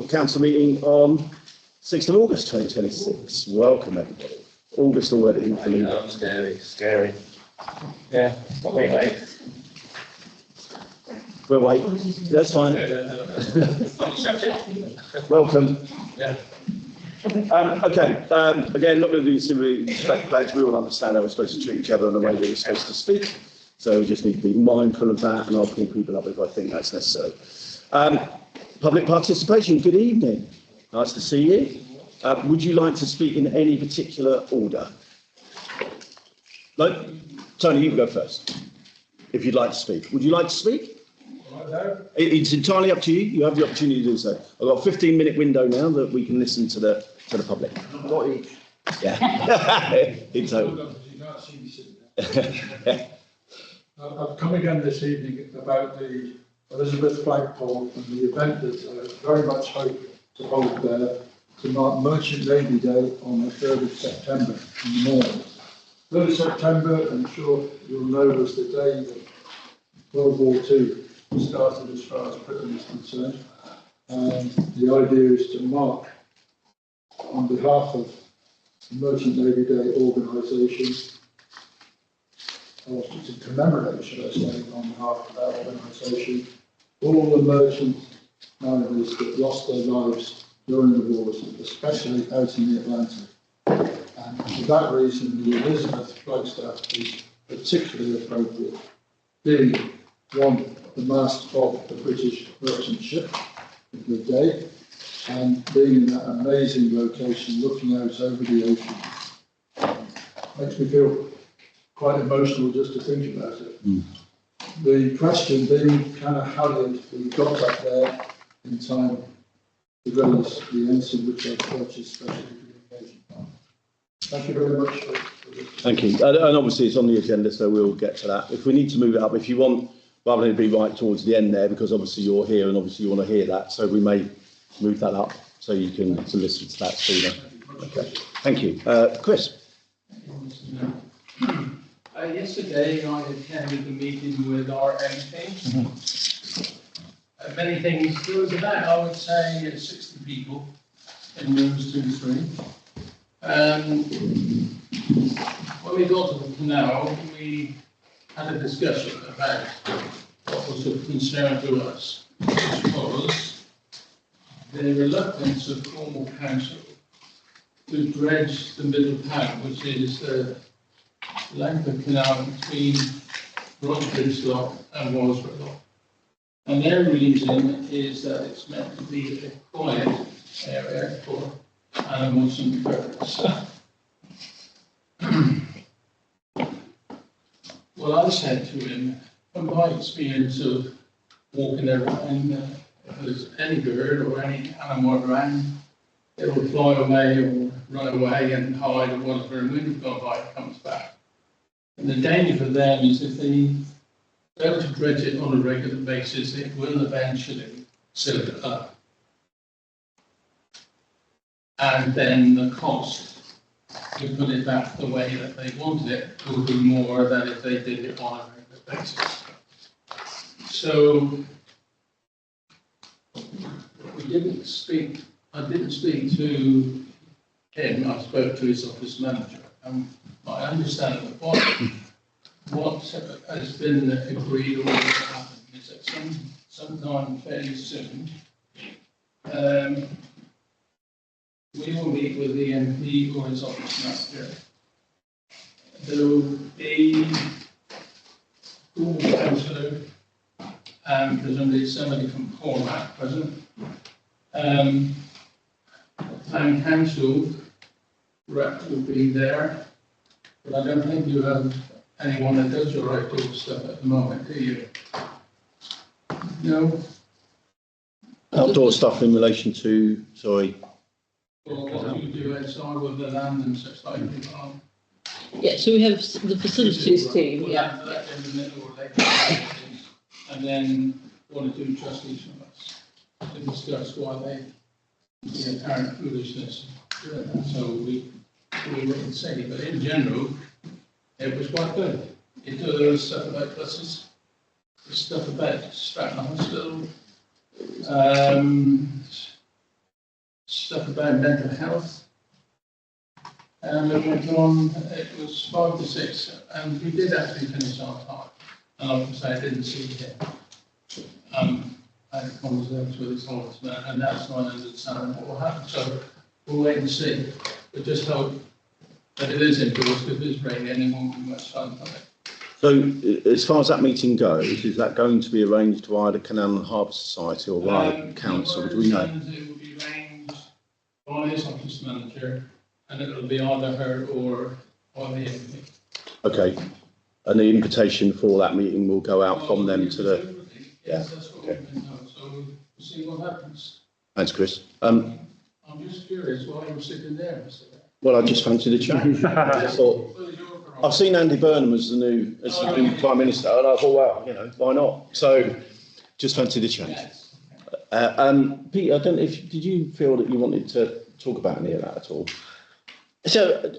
Council meeting on 6th of August 2026. Welcome everybody. August already. Scary. Yeah, wait. We'll wait. That's fine. Welcome. Yeah. Okay. Again, not going to do simply respect pledge. We all understand how we're supposed to treat each other in the way that we're supposed to speak. So we just need to be mindful of that, and I'll pull people up if I think that's necessary. Public participation. Good evening. Nice to see you. Would you like to speak in any particular order? No? Tony, you can go first. If you'd like to speak. Would you like to speak? It's entirely up to you. You have the opportunity to do so. I've got a 15-minute window now that we can listen to the public. Not each. Yeah. It's over. I've come again this evening about the Elizabeth flagpole and the event that I very much hope to hold there to mark Merchant Lady Day on the 3rd of September in the morning. 3rd of September, I'm sure you'll know, was the day that World War II started as far as Britain is concerned. And the idea is to mark on behalf of the Merchant Lady Day organisation, or to commemorate, should I say, on behalf of that organisation, all the merchant mariners that lost their lives during the wars, especially out in the Atlantic. And for that reason, the Elizabeth flagstaff is particularly appropriate, being one, the mast of the British merchant ship of the day, and being in that amazing location looking out over the ocean. Makes me feel quite emotional just to think about it. The question being kind of how did we got up there in time to raise the ensign which I purchased specially for the occasion. Thank you very much for this. Thank you. And obviously it's on the agenda, so we'll get to that. If we need to move it up, if you want, rather than it be right towards the end there, because obviously you're here and obviously you want to hear that, so we may move that up so you can listen to that sooner. Okay. Thank you. Chris. Yesterday, I attended a meeting with our MP. Many things. There was about, I would say, 60 people in rooms 2 and 3. When we got to the canal, we had a discussion about what was of concern to us, which was the reluctance of Cornwall Council to dredge the middle panel, which is the length of canal between Broadbridge Lock and Walsborough Lock. And their reason is that it's meant to be a quiet area for animals and birds. Well, I said to him, from my experience of walking around, if there's any bird or any animal around, it will fly away or run away and hide or whatever, and when you've gone by, it comes back. And the danger for them is if they fail to dredge it on a regular basis, it will eventually silk up. And then the cost to put it back the way that they wanted it will be more than if they did it on a regular basis. So I didn't speak to him, I spoke to his office manager. I understand that what has been agreed or what will happen is that sometime fairly soon, we will meet with the MP or his office manager. There will be full councillor and presumably somebody from Cormac present. Town council rep will be there, but I don't think you have anyone that does your outdoor stuff at the moment, do you? No? Outdoor stuff in relation to, sorry. Or what you do outside with the land and such like that? Yeah, so we have the facilities team, yeah. That in the middle or later, and then 1 or 2 trustees from us to discuss why they, the apparent foolishness. So we wait and see, but in general, it was quite good. It does stuff about buses, stuff about Stratton Hospital, about mental health. And it went on, it was 5 to 6, and we did actually finish our time. And like I say, I didn't see him. I had a conversation with his ombudsman, and that's not understanding what will happen. So we'll wait and see. But just hope that it is endorsed, because it's raining and it won't be much fun for it. So, as far as that meeting goes, is that going to be arranged via the Canal and Harbour Society or via council? Do we know? It will be arranged by his office manager, and it will be either her or the MP. Okay. And the invitation for that meeting will go out from them to the. Yes, Yeah, that's what okay. we've been told, so we'll see what happens. Thanks, Chris. I'm just curious why you were sitting there, Mr. Bear. Well, I just fancied a chat. I thought, Well, you're I've seen Andy Burnham as the new Prime Minister, and I thought, well, you know, why not? So, just fancied a chat. Yes. Pete, I don't know if did you feel that you wanted to talk about any of that at all? So,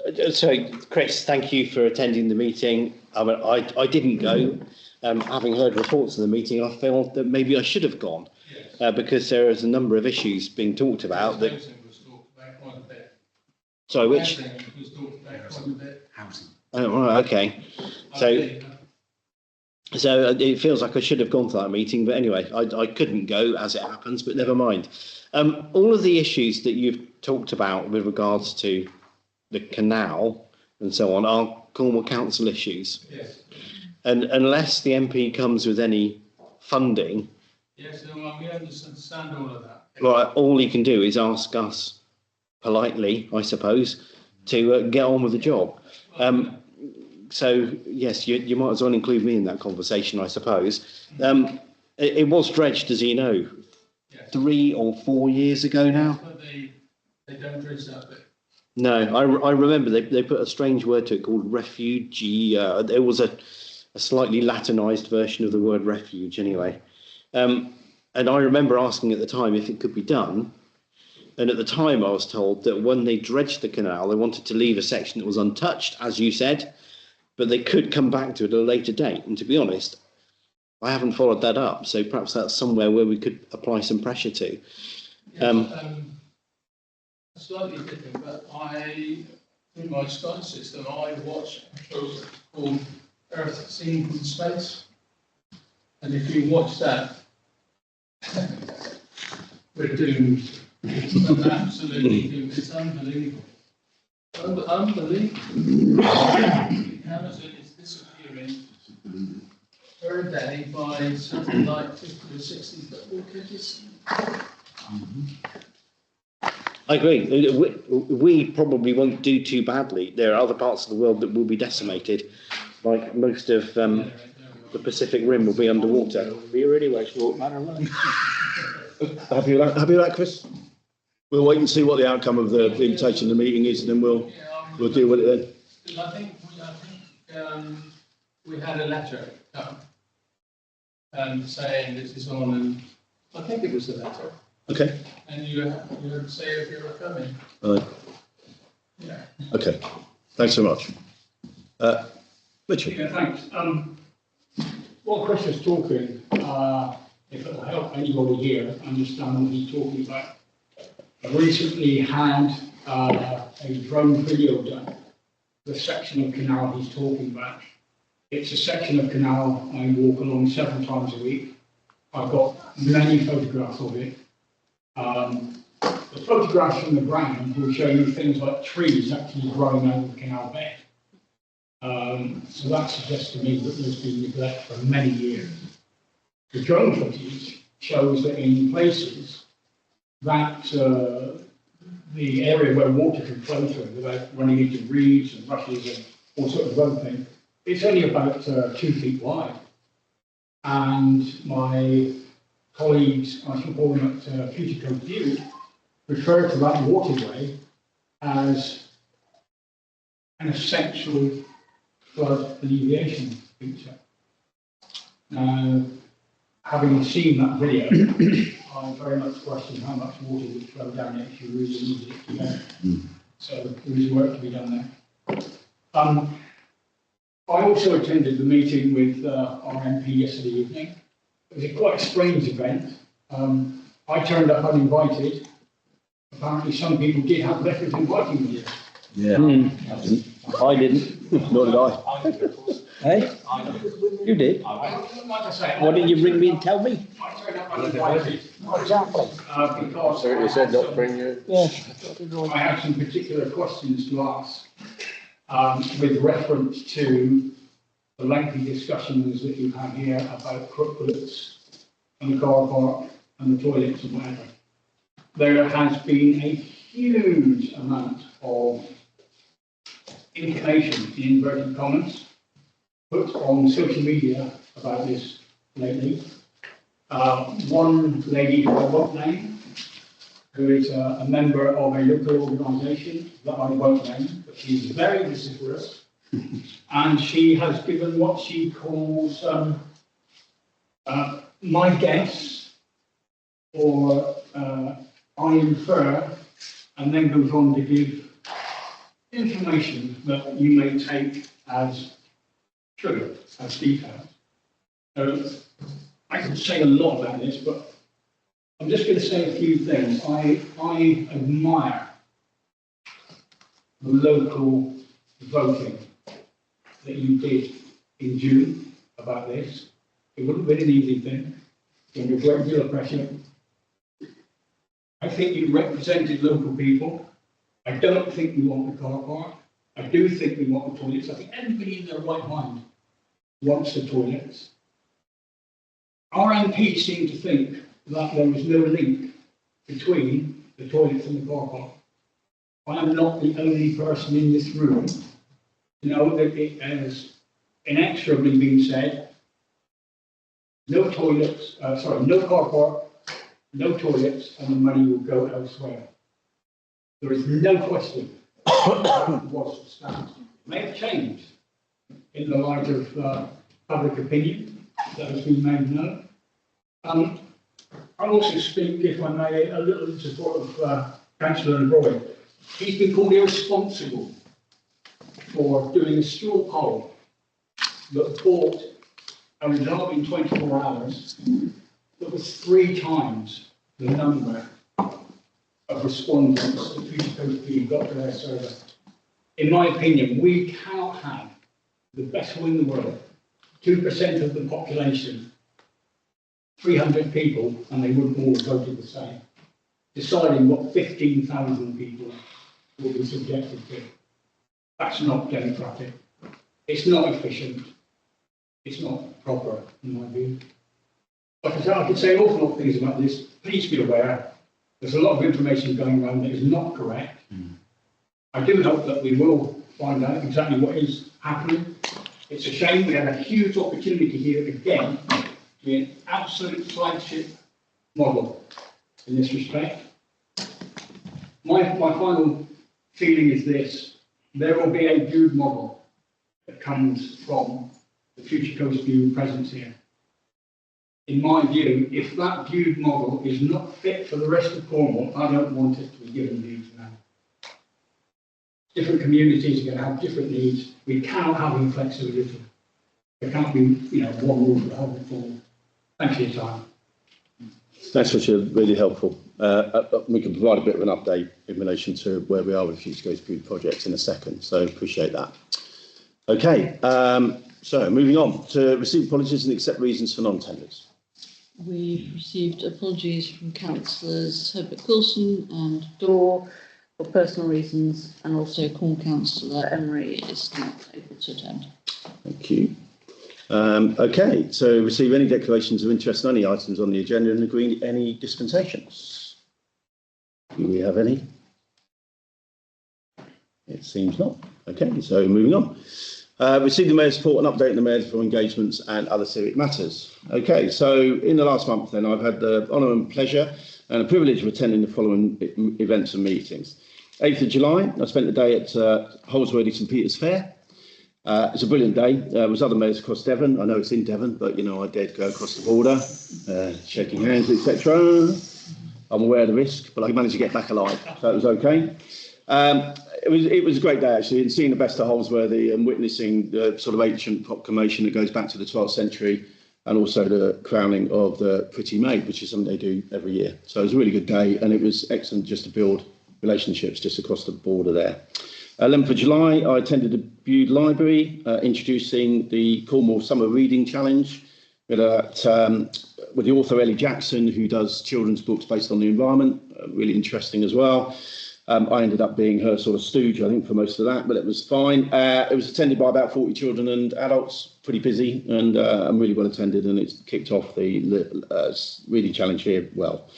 Chris, thank you for attending the meeting. I didn't go. Having heard reports of the meeting, I felt that maybe I should have gone because there is a number of issues being talked about. That, Housing was talked about quite a bit. sorry, which? Housing was talked about quite a bit. Housing. Oh, right, okay. So it feels like I should have gone to that meeting, but anyway, I couldn't go as it happens. But never mind. All of the issues that you've talked about with regards to the canal and so on are Cornwall Council issues. Yes. And unless the MP comes with any funding, Yes, no, we understand all of that. well, all he can do is ask us politely, I suppose, to get on with the job. So, yes, you might as well include me in that conversation, I suppose. It was dredged, as you know, Yes. 3 or 4 years ago now. But they don't dredge that bit. No, I remember they put a strange word to it called refugee. There was a slightly Latinised version of the word refuge anyway. And I remember asking at the time if it could be done. And at the time I was told that when they dredged the canal, they wanted to leave a section that was untouched, as you said, but they could come back to it at a later date. And to be honest, I haven't followed that up. So perhaps that's somewhere where we could apply some pressure to. Slightly different, but through my Sky system, I watch a program called Earth Seen from Space. And if you watch that, we're doomed. We're absolutely doomed. It's unbelievable. Unbelievable. Amazon is disappearing per day by something like 50 or 60 football pitches. I agree. We probably won't do too badly. There are other parts of the world that will be decimated, like most of the Pacific Rim will be underwater. Be a really way short manner, really. Happy with that, Chris? We'll wait and see what the outcome of the invitation to the meeting is, and then we'll deal with it then. I think we had a letter come saying this is on, and I think it was the letter. Okay. And you had to say if you were coming. Yeah. Okay. Thanks so much. Richard. Yeah, thanks. While Chris was talking, if it will help anybody here understand what he's talking about, I recently had a drone video done, the section of canal he's talking about. It's a section of canal I walk along several times a week. I've got many photographs of it. The photographs from the ground will show you things like trees actually growing out of the canal bed. So that suggests to me that there's been neglect for many years. The drone footage shows that in places that the area where water can flow through without running into reeds and rushes and all sorts of other things, it's only about 2 feet wide. And my colleagues, I should call them at Future Code View, refer to that waterway as an essential flood alleviation feature. Now, having seen that video, I very much question how much water would flow down it if you really needed it to go. So there is work to be done there. I also attended the meeting with our MP yesterday evening. It was a quite strange event. I turned up uninvited, apparently some people did have letters inviting them. Yeah. I didn't. Nor did I. Hey, you did. Like I say, Why didn't you ring me and tell me? I turned up uninvited. Exactly. Because So you said not bring you. Yeah. I have some particular questions to ask with reference to the lengthy discussions that you have here about crooklets and the car park and the toilets and whatever. There has been a huge amount of information, in inverted commas, put on social media about this lately. One lady who I won't name, who is a member of a local organisation that I won't name, but she's very vociferous, and she has given what she calls my guess, or I infer, and then goes on to give information that you may take as true, as detailed. So I could say a lot about this, but I'm just going to say a few things. I admire the local voting that you did in June about this. It wouldn't have been an easy thing, under a great deal of pressure. I think you represented local people. I don't think we want the car park. I do think we want the toilets. I think everybody in their right mind wants the toilets. Our MP seemed to think that there was no link between the toilets and the car park. I am not the only person in this room to know that it has inexorably been said, no toilets, no car park, no toilets, and the money will go elsewhere. There is no question that was the stance. It may have changed in the light of public opinion that has been made known. I'll also speak, if I may, a little in support of Councillor Roy. He's been called irresponsible for doing a straw poll that brought a result in 24 hours that was 3 times the number of respondents that Future Coast View got to their survey. In my opinion, we cannot have the best will in the world, 2% of the population, 300 people, and they wouldn't all have voted the same, deciding what 15,000 people will be subjected to. That's not democratic. It's not efficient. It's not proper, in my view. Like I said, I could say an awful lot of things about this. Please be aware, there's a lot of information going around that is not correct. I do hope that we will find out exactly what is happening. It's a shame we had a huge opportunity here again to be an absolute flagship model in this respect. My final feeling is this: there will be a good model that comes from the Future Coast View presence here. In my view, if that viewed model is not fit for the rest of Cornwall, I don't want it to be given views now. Different communities are going to have different needs. We cannot have inflexibility. There can't be, one rule for the whole forward. Thanks for your time. Thanks, Richard. Really helpful. We can provide a bit of an update in relation to where we are with Future Coast View projects in a second, so appreciate that. Okay, so moving on to receive apologies and accept reasons for non-tenders. We've received apologies from councillors Herbert Coulson and Dorr for personal reasons, and also Corn Councillor Emery is not able to attend. Thank you. Okay, so receive any declarations of interest on any items on the agenda and agree any dispensations. Do we have any? It seems not. Okay, so moving on. Receive the Mayor's report and update the Mayor for engagements and other civic matters. Okay, so in the last month then, I've had the honour and pleasure and the privilege of attending the following events and meetings. 8th of July, I spent the day at Holsworthy St Peter's Fair. It's a brilliant day. There was other mayors across Devon. I know it's in Devon, but I dared go across the border, shaking hands, etc. I'm aware of the risk, but I managed to get back alive, so it was okay. It was a great day actually, and seeing the best of Holsworthy and witnessing the sort of ancient proclamation that goes back to the 12th century and also the crowning of the Pretty Maid, which is something they do every year. So it was a really good day, and it was excellent just to build relationships just across the border there. 11th of July, I attended the Bude Library, introducing the Cornwall Summer Reading Challenge with the author Ellie Jackson, who does children's books based on the environment. Really interesting as well. I ended up being her sort of stooge, I think, for most of that, but it was fine. It was attended by about 40 children and adults, pretty busy and really well attended, and it's kicked off the reading challenge here well.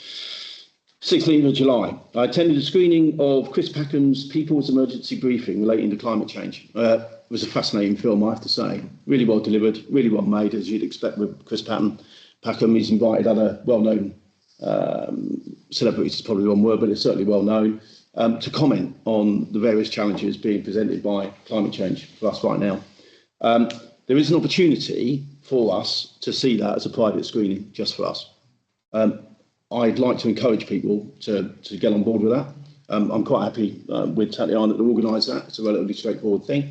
16th of July, I attended a screening of Chris Packham's People's Emergency Briefing relating to climate change. It was a fascinating film, I have to say. Really well delivered, really well made, as you'd expect with Chris Packham. He's invited other well-known celebrities, is probably one word, but it's certainly well-known, to comment on the various challenges being presented by climate change for us right now. There is an opportunity for us to see that as a private screening, just for us. I'd like to encourage people to get on board with that. I'm quite happy with Tatiana to organise that. It's a relatively straightforward thing,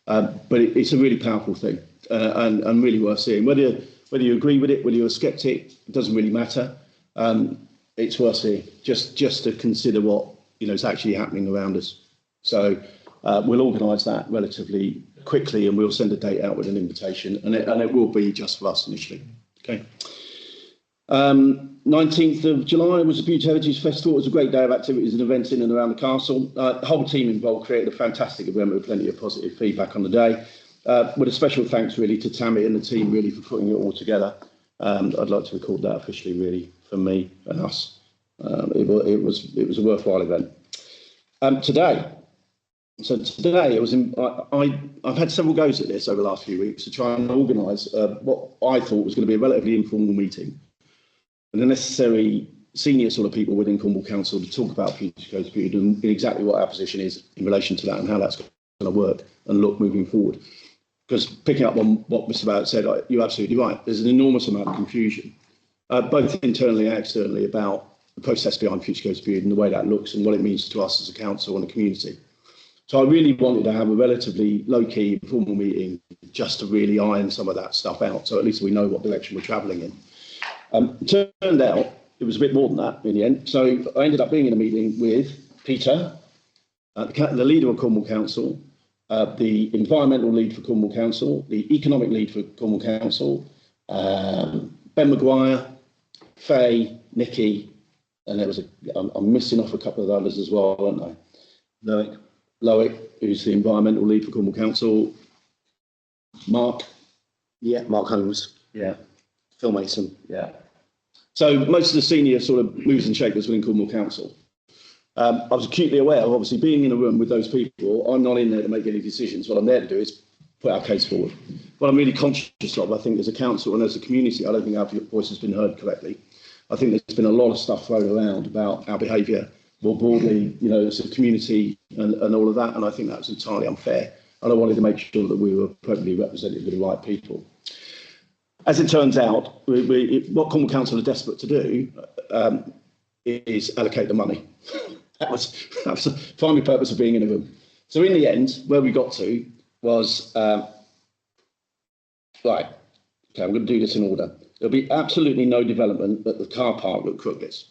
but it's a really powerful thing and really worth seeing. Whether you agree with it, whether you're a sceptic, it doesn't really matter. It's worth seeing just to consider what is actually happening around us. So we'll organise that relatively quickly, and we'll send a date out with an invitation, and it will be just for us initially. Okay. 19th of July was the Bude Heritage Festival. It was a great day of activities and events in and around the castle. The whole team involved created a fantastic event with plenty of positive feedback on the day. With a special thanks really to Tammy and the team really for putting it all together. I'd like to record that officially really from me and us. It was a worthwhile event. Today it was I've had several goes at this over the last few weeks to try and organise what I thought was going to be a relatively informal meeting, and the necessary senior sort of people within Cornwall Council to talk about Future Coast Bude and exactly what our position is in relation to that and how that's going to work and look moving forward. Because picking up on what Mr. Barrett said, you're absolutely right. There's an enormous amount of confusion, both internally and externally, about the process behind Future Coast Bude and the way that looks and what it means to us as a council and a community. So I really wanted to have a relatively low-key, informal meeting just to really iron some of that stuff out, so at least we know what direction we're travelling in. It turned out it was a bit more than that in the end. So I ended up being in a meeting with Peter, the leader of Cornwall Council, the environmental lead for Cornwall Council, the economic lead for Cornwall Council, Ben Maguire, Faye, Nikki, and there was I'm missing off a couple of others as well, aren't I? Loic, who's the environmental lead for Cornwall Council, Mark. Yeah, Mark Holmes. Yeah. Phil Mason. Yeah. So most of the senior sort of movers and shakers within Cornwall Council. I was acutely aware of, obviously, being in a room with those people. I'm not in there to make any decisions. What I'm there to do is put our case forward. What I'm really conscious of, I think, as a council and as a community, I don't think our voice has been heard correctly. I think there's been a lot of stuff thrown around about our behaviour more broadly, as a community and all of that, and I think that was entirely unfair. And I wanted to make sure that we were appropriately represented with the right people. As it turns out, what Cornwall Council are desperate to do is allocate the money. That was the primary purpose of being in a room. So in the end, where we got to was, right, okay, I'm going to do this in order. There'll be absolutely no development at the car park at Crookless.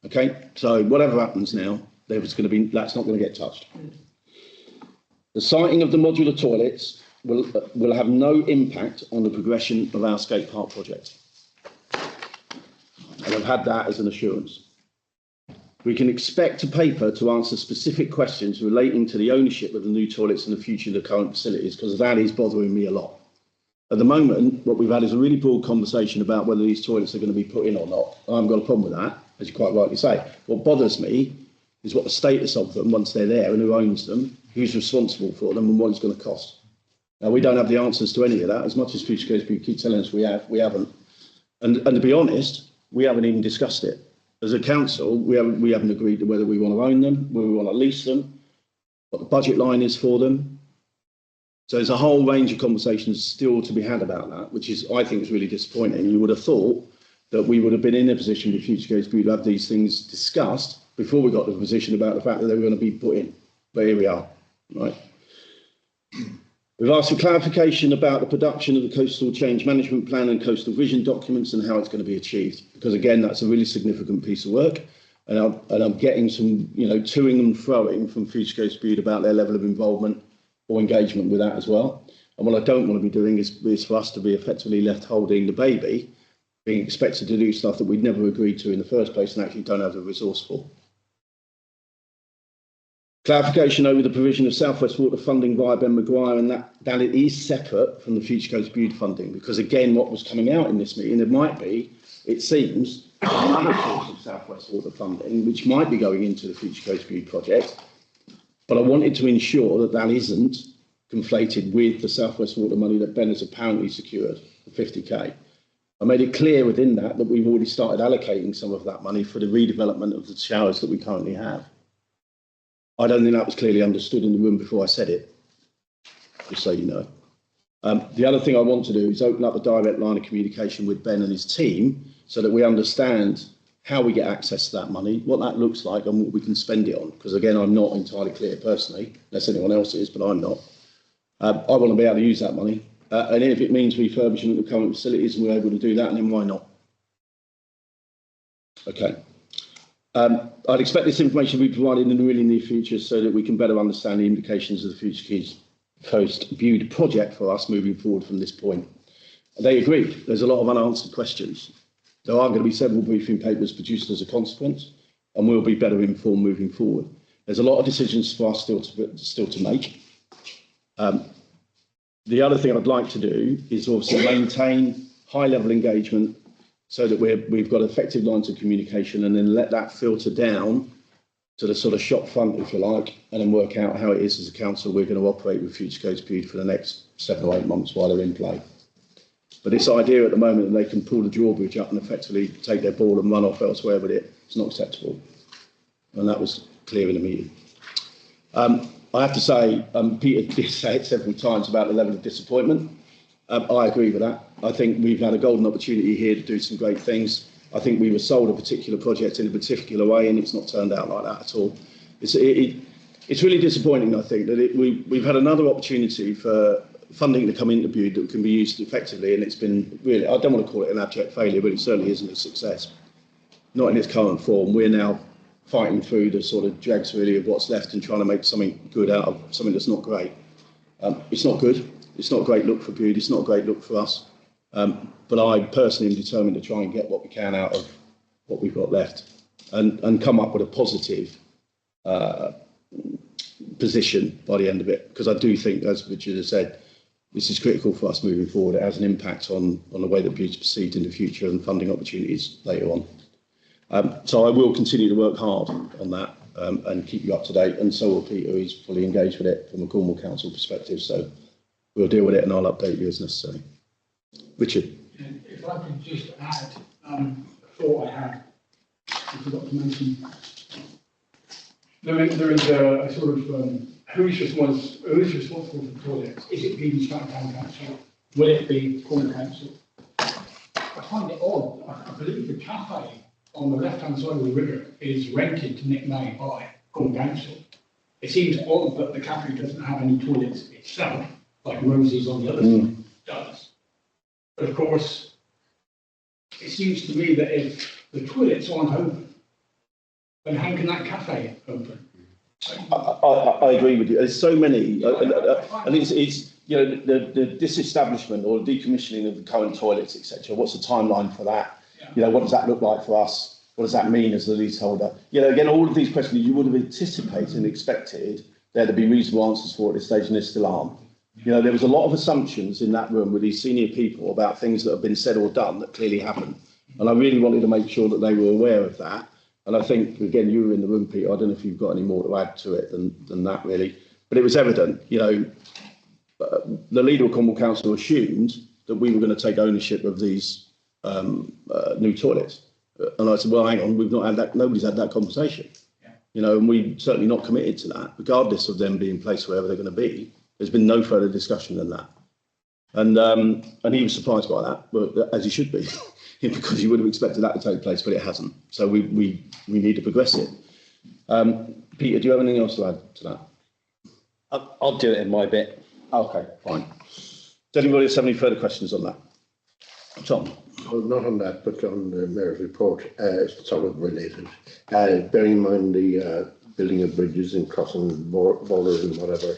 Okay, so whatever happens now, that's not going to get touched. The siting of the modular toilets will have no impact on the progression of our skate park project. And I've had that as an assurance. We can expect a paper to answer specific questions relating to the ownership of the new toilets and the future of the current facilities, because that is bothering me a lot. At the moment, what we've had is a really broad conversation about whether these toilets are going to be put in or not. I haven't got a problem with that, as you quite rightly say. What bothers me is what the status of them once they're there and who owns them, who's responsible for them and what it's going to cost. Now, we don't have the answers to any of that. As much as Future Coast Bude keep telling us we haven't. And to be honest, we haven't even discussed it. As a council, we haven't agreed to whether we want to own them, whether we want to lease them, what the budget line is for them. So there's a whole range of conversations still to be had about that, which I think is really disappointing. You would have thought that we would have been in a position with Future Coast Bude to have these things discussed before we got to the position about the fact that they were going to be put in. But here we are, right? We've asked for clarification about the production of the coastal change management plan and coastal vision documents and how it's going to be achieved, because again, that's a really significant piece of work. And I'm getting some, toing and froing from Future Coast Bude about their level of involvement or engagement with that as well. And what I don't want to be doing is for us to be effectively left holding the baby, being expected to do stuff that we'd never agreed to in the first place and actually don't have the resource for. Clarification over the provision of South West Water funding via Ben Maguire, and that it is separate from the Future Coast Bude funding, because again, what was coming out in this meeting, it seems, another source of South West Water funding, which might be going into the Future Coast Bude project. But I wanted to ensure that isn't conflated with the South West Water money that Ben has apparently secured, the 50k. I made it clear within that we've already started allocating some of that money for the redevelopment of the showers that we currently have. I don't think that was clearly understood in the room before I said it, just so you know. The other thing I want to do is open up a direct line of communication with Ben and his team so that we understand how we get access to that money, what that looks like and what we can spend it on. Because again, I'm not entirely clear personally, unless anyone else is, but I'm not. I want to be able to use that money. And if it means refurbishment of current facilities and we're able to do that, then why not? Okay. I'd expect this information to be provided in the really near future so that we can better understand the implications of the Future Coast Bude project for us moving forward from this point. They agreed. There's a lot of unanswered questions. There are going to be several briefing papers produced as a consequence, and we'll be better informed moving forward. There's a lot of decisions for us still to make. The other thing I'd like to do is also maintain high-level engagement so that we've got effective lines of communication, and then let that filter down to the sort of shop front, if you like, and then work out how it is as a council we're going to operate with Future Coast Bude for the next 7 or 8 months while they're in play. But this idea at the moment that they can pull the drawbridge up and effectively take their ball and run off elsewhere with it, it's not acceptable. And that was clear in the meeting. I have to say, Peter did say it several times about the level of disappointment. I agree with that. I think we've had a golden opportunity here to do some great things. I think we were sold a particular project in a particular way, and it's not turned out like that at all. It's really disappointing, I think, that we've had another opportunity for funding to come into Bude that can be used effectively, and it's been really, I don't want to call it an abject failure, but it certainly isn't a success. Not in its current form. We're now fighting through the sort of dregs really of what's left and trying to make something good out of something that's not great. It's not good. It's not a great look for Bude. It's not a great look for us. But I personally am determined to try and get what we can out of what we've got left and come up with a positive position by the end of it. Because I do think, as Richard has said, this is critical for us moving forward. It has an impact on the way that Bude is perceived in the future and funding opportunities later on. So I will continue to work hard on that and keep you up to date. And so will Peter. He's fully engaged with it from a Cornwall Council perspective. So we'll deal with it and I'll update you as necessary. Richard. If I could just add a thought I had, I forgot to mention. There is a sort of who is responsible for toilets? Is it Bude-Stratton Town Council? Will it be Cornwall Council? I find it odd. I believe the cafe on the left-hand side of the river is rented to Nick May by Cornwall Council. It seems odd that the cafe doesn't have any toilets itself, like Rosie's on the other side does. But of course, it seems to me that if the toilets aren't open, then how can that cafe open? I agree with you. There's so many, and it's the disestablishment or decommissioning of the current toilets, etc. What's the timeline for that? Yeah. What does that look like for us? What does that mean as the leaseholder? Again, all of these questions you would have anticipated and expected there to be reasonable answers for at this stage, and there still aren't. There was a lot of assumptions in that room with these senior people about things that have been said or done that clearly haven't. And I really wanted to make sure that they were aware of that. And I think, again, you were in the room, Peter. I don't know if you've got any more to add to it than that, really. But it was evident, the leader of Cornwall Council assumed that we were going to take ownership of these new toilets. And I said, well, hang on, we've not had that. Nobody's had that conversation. And we're certainly not committed to that, regardless of them being placed wherever they're going to be. There's been no further discussion than that. And he was surprised by that, but as he should be, because he would have expected that to take place, but it hasn't. So we need to progress it. Peter, do you have anything else to add to that? I'll do it in my bit. Okay, fine. Does anybody else have any further questions on that? Tom? Well, not on that, but on the mayor's report, it's sort of related. Bearing in mind the building of bridges and crossing borders and whatever,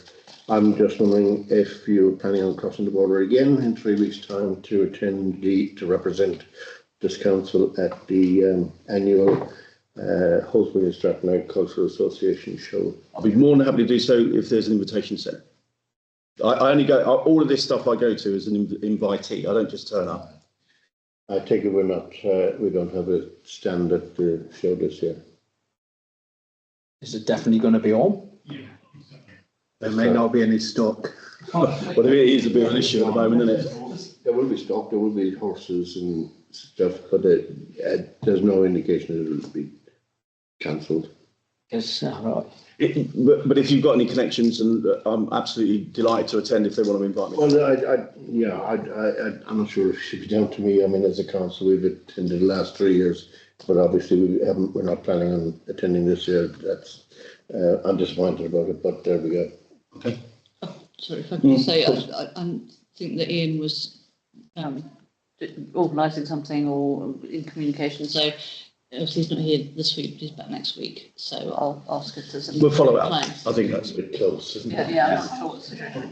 I'm just wondering if you're planning on crossing the border again in 3 weeks' time to attend to represent this council at the annual Bude-Stratton Agricultural Association show. I'll be more than happy to do so if there's an invitation sent. I only go, all of this stuff I go to as an invitee. I don't just turn up. I take it we don't have a stand at the show this year. Is it definitely going to be on? Yeah, exactly. There may not be any stock. Well, it is a bit of an issue at the moment, isn't it? There will be stock, there will be horses and stuff, but there's no indication that it will be cancelled. Yes, right. But if you've got any connections, and I'm absolutely delighted to attend if they want to invite me. Well, I'm not sure if it should be down to me. I mean, as a council, we've attended the last 3 years, but obviously we're not planning on attending this year. I'm disappointed about it, but there we go. Okay. Sorry, if I can say, I think that Ian was organising something or in communication, so obviously he's not here this week, but he's back next week, so I'll ask her to send. We'll follow it up. Plans. I think that's A bit close, isn't it? Yeah, I'm not sure what the situation is.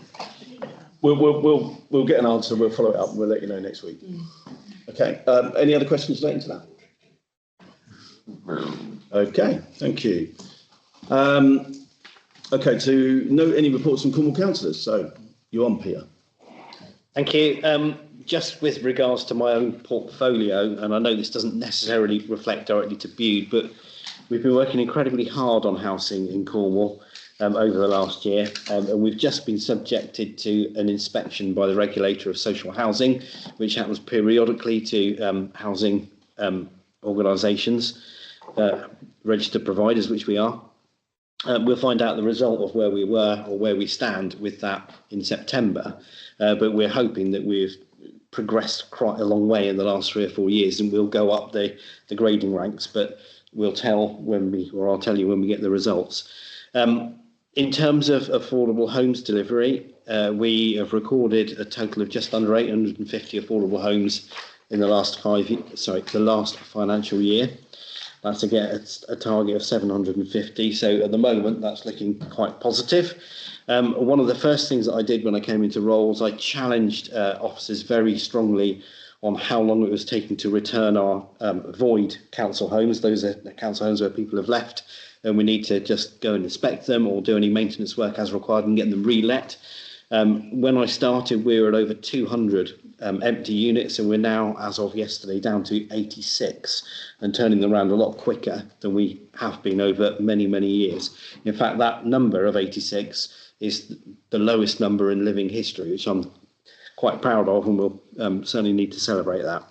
We'll get an answer. We'll follow it up and we'll let you know next week. Okay. Any other questions relating to that? Okay. Thank you. Okay. To note any reports from Cornwall councillors. So you're on, Peter. Thank you. Just with regards to my own portfolio, and I know this doesn't necessarily reflect directly to Bude, but we've been working incredibly hard on housing in Cornwall over the last year, and we've just been subjected to an inspection by the regulator of social housing, which happens periodically to housing organisations, registered providers, which we are. We'll find out the result of where we were or where we stand with that in September, but we're hoping that we've progressed quite a long way in the last 3 or 4 years, and we'll go up the grading ranks, but I'll tell you when we get the results. In terms of affordable homes delivery, we have recorded a total of just under 850 affordable homes in the last financial year. That's to get a target of 750. So at the moment, that's looking quite positive. One of the first things that I did when I came into roles, I challenged officers very strongly on how long it was taking to return our void council homes. Those are the council homes where people have left and we need to just go and inspect them or do any maintenance work as required and get them re-let. When I started, we were at over 200 empty units, and we're now, as of yesterday, down to 86 and turning them around a lot quicker than we have been over many, many years. In fact, that number of 86 is the lowest number in living history, which I'm quite proud of, and we'll certainly need to celebrate that.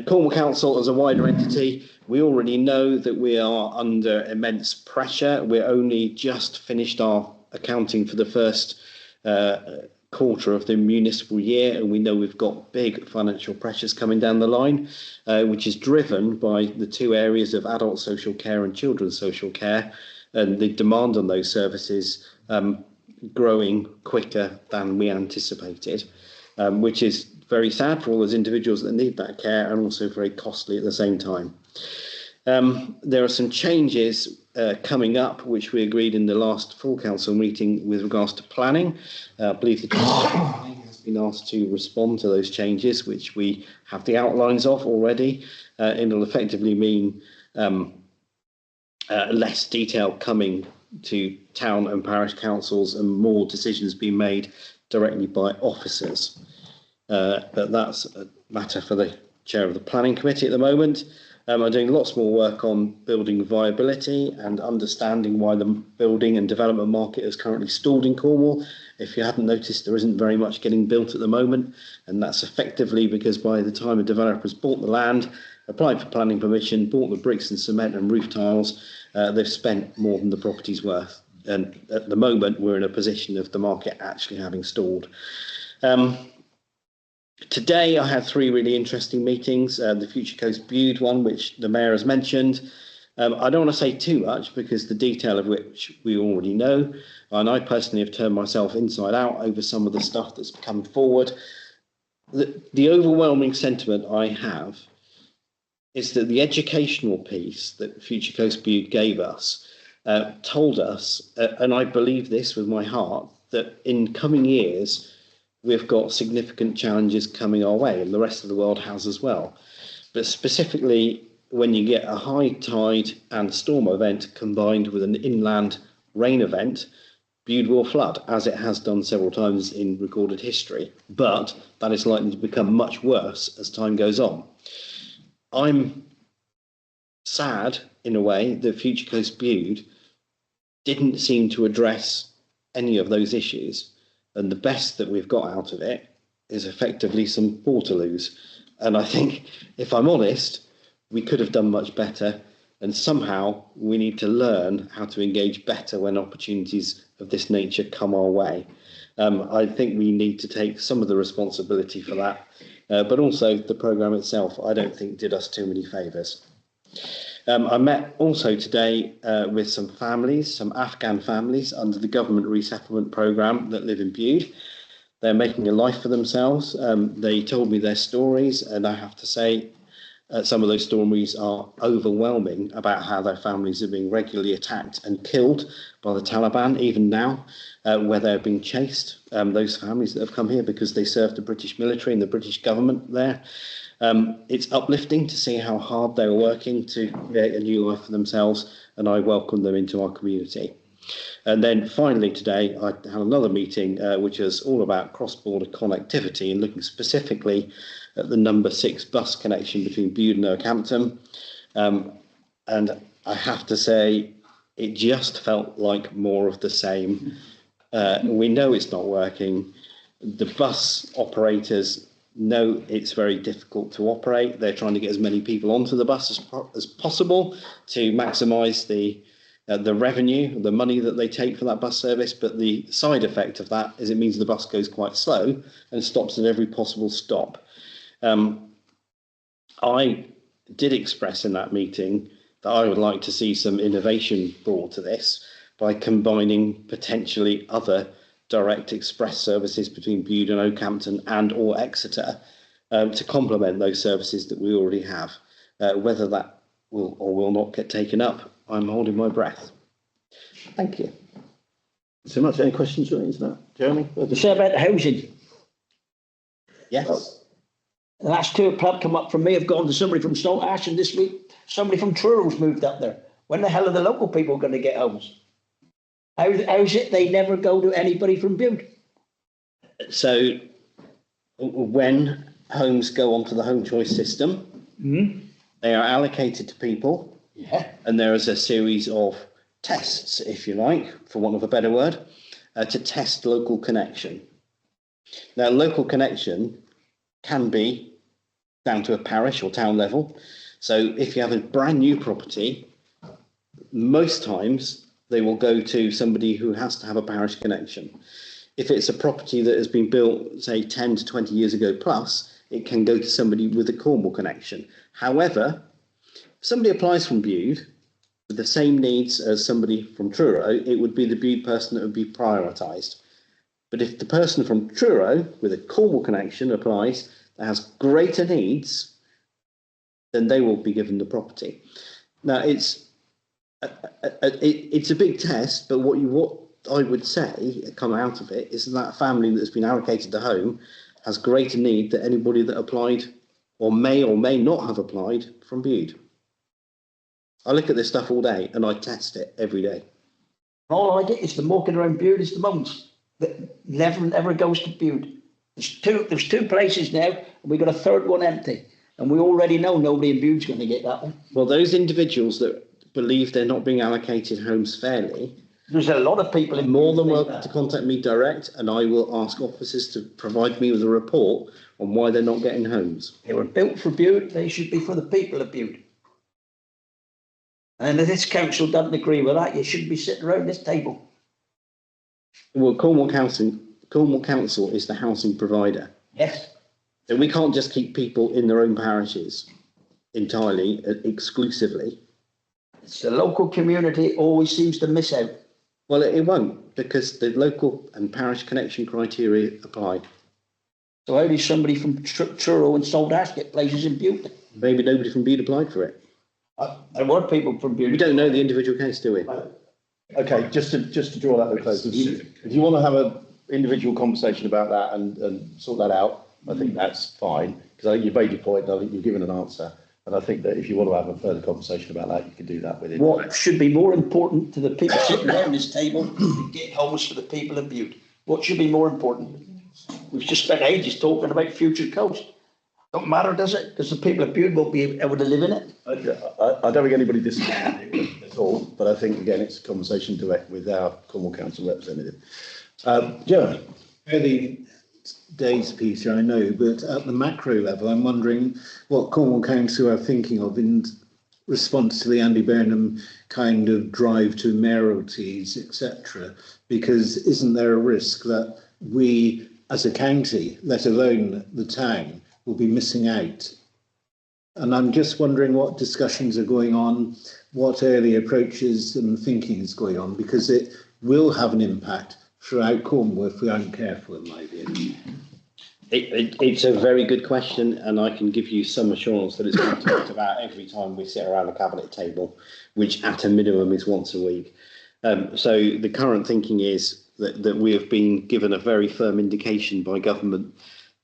Cornwall Council as a wider entity, we already know that we are under immense pressure. We're only just finished our accounting for the first quarter of the municipal year, and we know we've got big financial pressures coming down the line, which is driven by the two areas of adult social care and children's social care, and the demand on those services growing quicker than we anticipated, which is very sad for all those individuals that need that care, and also very costly at the same time. There are some changes coming up, which we agreed in the last full council meeting with regards to planning. I believe the planning has been asked to respond to those changes, which we have the outlines of already. It'll effectively mean less detail coming to town and parish councils and more decisions being made directly by officers. But that's a matter for the chair of the planning committee at the moment. I'm doing lots more work on building viability and understanding why the building and development market is currently stalled in Cornwall. If you hadn't noticed, there isn't very much getting built at the moment, and that's effectively because by the time a developer's bought the land, applied for planning permission, bought the bricks and cement and roof tiles, they've spent more than the property's worth. And at the moment, we're in a position of the market actually having stalled. Today, I had 3 really interesting meetings. The Future Coast Bude one, which the Mayor has mentioned. I don't want to say too much because the detail of which we already know, and I personally have turned myself inside out over some of the stuff that's come forward. The overwhelming sentiment I have is that the educational piece that Future Coast Bude gave us told us, and I believe this with my heart, that in coming years we've got significant challenges coming our way, and the rest of the world has as well. But specifically, when you get a high tide and storm event combined with an inland rain event, Bude will flood, as it has done several times in recorded history. But that is likely to become much worse as time goes on. I'm sad, in a way, that Future Coast Bude didn't seem to address any of those issues. And the best that we've got out of it is effectively some Waterloos. And I think, if I'm honest, we could have done much better, and somehow we need to learn how to engage better when opportunities of this nature come our way. I think we need to take some of the responsibility for that, but also the programme itself, I don't think, did us too many favours. I met also today with some families, some Afghan families under the government resettlement programme that live in Bude. They're making a life for themselves. They told me their stories, and I have to say, some of those stories are overwhelming about how their families are being regularly attacked and killed by the Taliban, even now, where they're being chased, those families that have come here because they served the British military and the British government there. It's uplifting to see how hard they're working to create a new life for themselves, and I welcome them into our community. And then finally today, I had another meeting which is all about cross-border connectivity and looking specifically at the number 6 bus connection between Bude and Oakhampton. And I have to say, it just felt like more of the same. We know it's not working. The bus operators know it's very difficult to operate. They're trying to get as many people onto the bus as possible to maximise the revenue, the money that they take for that bus service, but the side effect of that is it means the bus goes quite slow and stops at every possible stop. I did express in that meeting that I would like to see some innovation brought to this by combining potentially other direct express services between Bude and Oakhampton and or Exeter to complement those services that we already have. Whether that will or will not get taken up, I'm holding my breath. Thank you. So much. Any questions relating to that, Jeremy? Say about the housing. Yes. The last 2 o'clock come up from me. I've gone to somebody from Stone Ash, and this week somebody from Trural's moved up there. When the hell are the local people going to get homes? How's it they never go to anybody from Bude? So when homes go onto the home choice system, they are allocated to people. Yeah. And there is a series of tests, if you like, for want of a better word, to test local connection. Now, local connection can be down to a parish or town level. So if you have a brand new property, most times they will go to somebody who has to have a parish connection. If it's a property that has been built, say, 10 to 20 years ago plus, it can go to somebody with a Cornwall connection. However, if somebody applies from Bude with the same needs as somebody from Truro, it would be the Bude person that would be prioritised. But if the person from Truro with a Cornwall connection applies that has greater needs, then they will be given the property. Now, it's a big test, but what I would say come out of it is that family that's been allocated the home has greater need than anybody that applied or may not have applied from Bude. I look at this stuff all day and I test it every day. All I get is the walking around Bude is the mums. That never goes to Bude. There's two places now, and we've got a third one empty. And we already know nobody in Bude's going to get that one. Well, those individuals that believe they're not being allocated homes fairly, there's a lot of people in more than welcome to contact me direct, and I will ask officers to provide me with a report on why they're not getting homes. They were built for Bude. They should be for the people of Bude. And if this council doesn't agree with that, you shouldn't be sitting around this table. Well, Cornwall Council is the housing provider. Yes. So we can't just keep people in their own parishes entirely, exclusively. The local community always seems to miss out. Well, it won't, because the local and parish connection criteria apply. So how does somebody from Truro and Saltash get places in Bude? Maybe nobody from Bude applied for it. There were people from Bude. We don't know the individual case, do we? Okay, just to draw that to a close, if you want to have an individual conversation about that and sort that out, I think that's fine, because I think you've made your point, and I think you've given an answer. And I think that if you want to have a further conversation about that, you can do that with it. What should be more important to the people sitting around this table than getting homes for the people of Bude? What should be more important? We've just spent ages talking about future coast. Don't matter, does it? Because the people of Bude won't be able to live in it. I don't think anybody disagrees with it at all, but I think, again, it's a conversation direct with our Cornwall Council representative. Jeremy? Early days, Peter, I know, but at the macro level, I'm wondering what Cornwall Council are thinking of in response to the Andy Burnham kind of drive to mayoralties, etc. Because isn't there a risk that we, as a county, let alone the town, will be missing out? And I'm just wondering what discussions are going on, what early approaches and thinking is going on, because it will have an impact throughout Cornwall if we aren't careful, in my view. It's a very good question, and I can give you some assurance that it's been talked about every time we sit around the cabinet table, which at a minimum is once a week. So the current thinking is that we have been given a very firm indication by government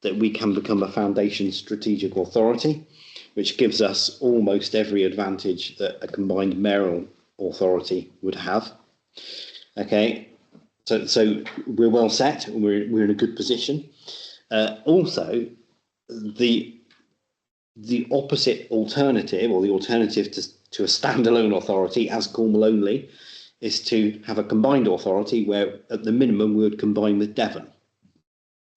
that we can become a foundation strategic authority, which gives us almost every advantage that a combined mayoral authority would have. Okay, so we're well set, and we're in a good position. Also, the opposite alternative, or the alternative to a standalone authority as Cornwall only, is to have a combined authority where at the minimum we would combine with Devon.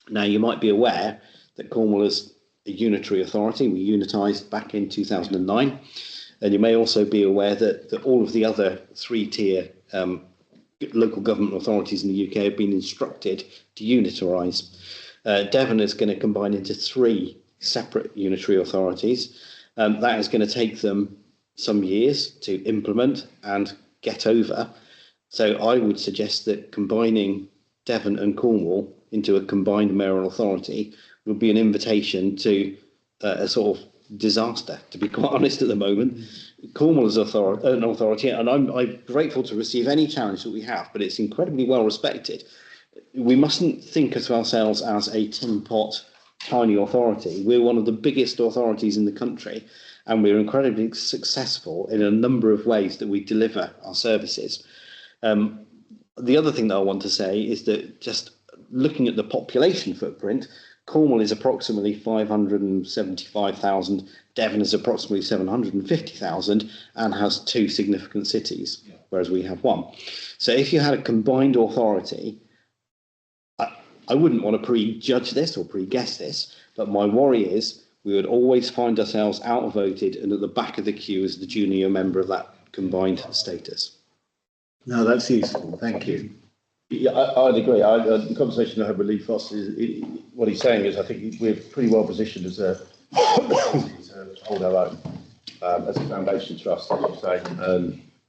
Now, you might be aware that Cornwall is a unitary authority. We unitised back in 2009. And you may also be aware that all of the other three-tier local government authorities in the UK have been instructed to unitarise. Devon is going to combine into 3 separate unitary authorities. That is going to take them some years to implement and get over. So I would suggest that combining Devon and Cornwall into a combined mayoral authority would be an invitation to a sort of disaster, to be quite honest at the moment. Cornwall is an authority, and I'm grateful to receive any challenge that we have, but it's incredibly well respected. We mustn't think of ourselves as a tin pot, tiny authority. We're one of the biggest authorities in the country, and we're incredibly successful in a number of ways that we deliver our services. The other thing that I want to say is that just looking at the population footprint, Cornwall is approximately 575,000, Devon is approximately 750,000, and has 2 significant cities, whereas we have 1. So if you had a combined authority, I wouldn't want to prejudge this or pre-guess this, but my worry is we would always find ourselves outvoted and at the back of the queue as the junior member of that combined status. No, that's useful. Thank you. Yeah, I'd agree. The conversation I had with Lee Foster is what he's saying is I think we're pretty well positioned as a to hold our own as a foundation trust, as you say.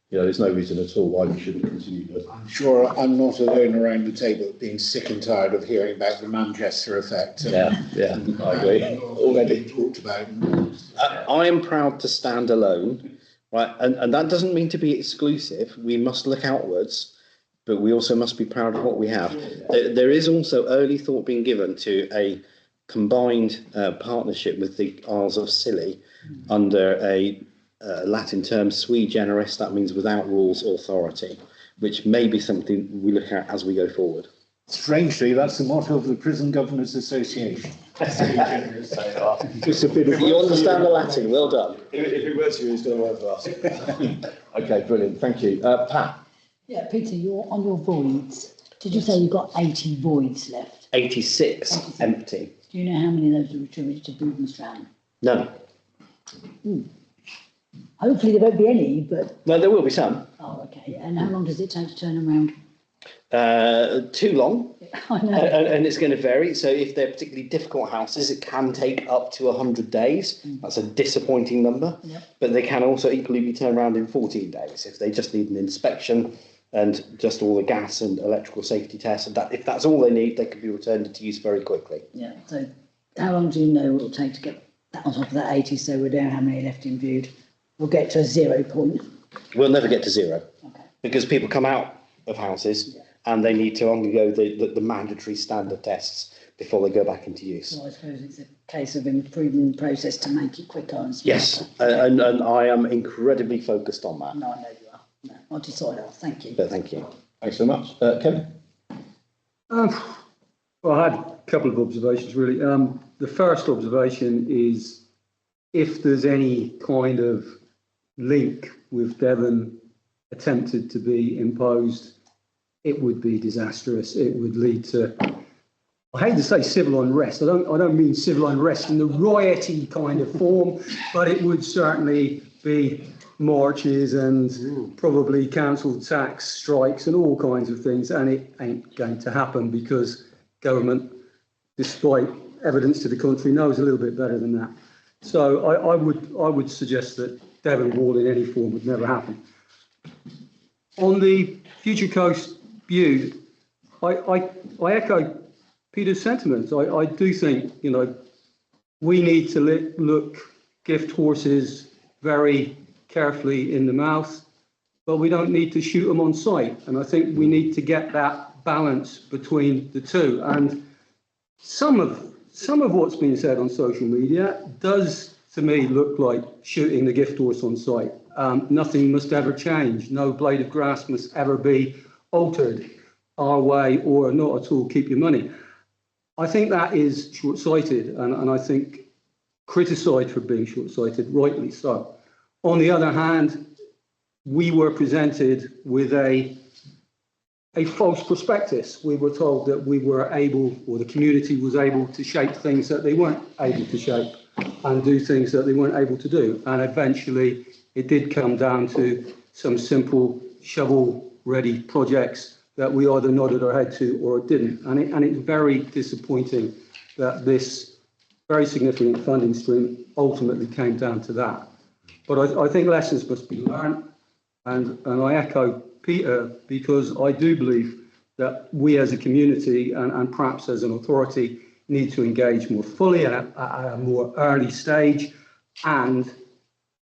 There's no reason at all why we shouldn't continue to. I'm sure I'm not alone around the table being sick and tired of hearing about the Manchester effect. Yeah, I agree. Already talked about. I am proud to stand alone, right? And that doesn't mean to be exclusive. We must look outwards, but we also must be proud of what we have. There is also early thought being given to a combined partnership with the Isles of Scilly under a Latin term sui generis. That means without rules authority, which may be something we look at as we go forward. Strangely, that's the motto of the Prison Governors Association. Just a bit of. You understand the Latin, well done. If it works for you, it's going to work for us. Okay, brilliant, thank you. Pat? Yeah, Peter, you're on your voids. Did you say you've got 80 voids left? 86 empty. Do you know how many of those are attributed to Bude-Stratton? None. Hopefully there won't be any, but... Well, there will be some. Oh, okay. And how long does it take to turn them around? Too long, I know. and it's going to vary. So if they're particularly difficult houses, it can take up to 100 days. That's a disappointing number. Yep. But they can also equally be turned around in 14 days if they just need an inspection and just all the gas and electrical safety tests. And that, if that's all they need, they can be returned into use very quickly. Yeah, so how long do you know it will take to get that on top of that 80, so we don't know how many left in viewed? We'll get to a 0 point. We'll never get to zero Okay. because people come out of houses and they need to undergo the mandatory standard tests before they go back into use. So I suppose it's a case of improving the process to make it quicker and smarter. Yes, and I am incredibly focused on that. No, I know you are. No, I'll decide on. Thank you. But thank you. Thanks so much. Kevin? Well, I had a couple of observations, really. The first observation is if there's any kind of link with Devon attempted to be imposed, it would be disastrous. It would lead to, I hate to say civil unrest. I don't mean civil unrest in the rioty kind of form, but it would certainly be marches and probably council tax strikes and all kinds of things. And it ain't going to happen because government, despite evidence to the contrary, knows a little bit better than that. So I would suggest that Devon Wall in any form would never happen. On the Future Coast view, I echo Peter's sentiments. I do think, we need to look gift horses very carefully in the mouth, but we don't need to shoot them on sight. And I think we need to get that balance between the two. And some of what's been said on social media does, to me, look like shooting the gift horse on sight. Nothing must ever change. No blade of grass must ever be altered our way or not at all. Keep your money. I think that is short-sighted, and I think criticised for being short-sighted, rightly so. On the other hand, we were presented with a false prospectus. We were told that we were able, or the community was able, to shape things that they weren't able to shape and do things that they weren't able to do. And eventually it did come down to some simple shovel-ready projects that we either nodded our head to or didn't. And it's very disappointing that this very significant funding stream ultimately came down to that. But I think lessons must be learned. And I echo Peter, because I do believe that we as a community and perhaps as an authority need to engage more fully at a more early stage, and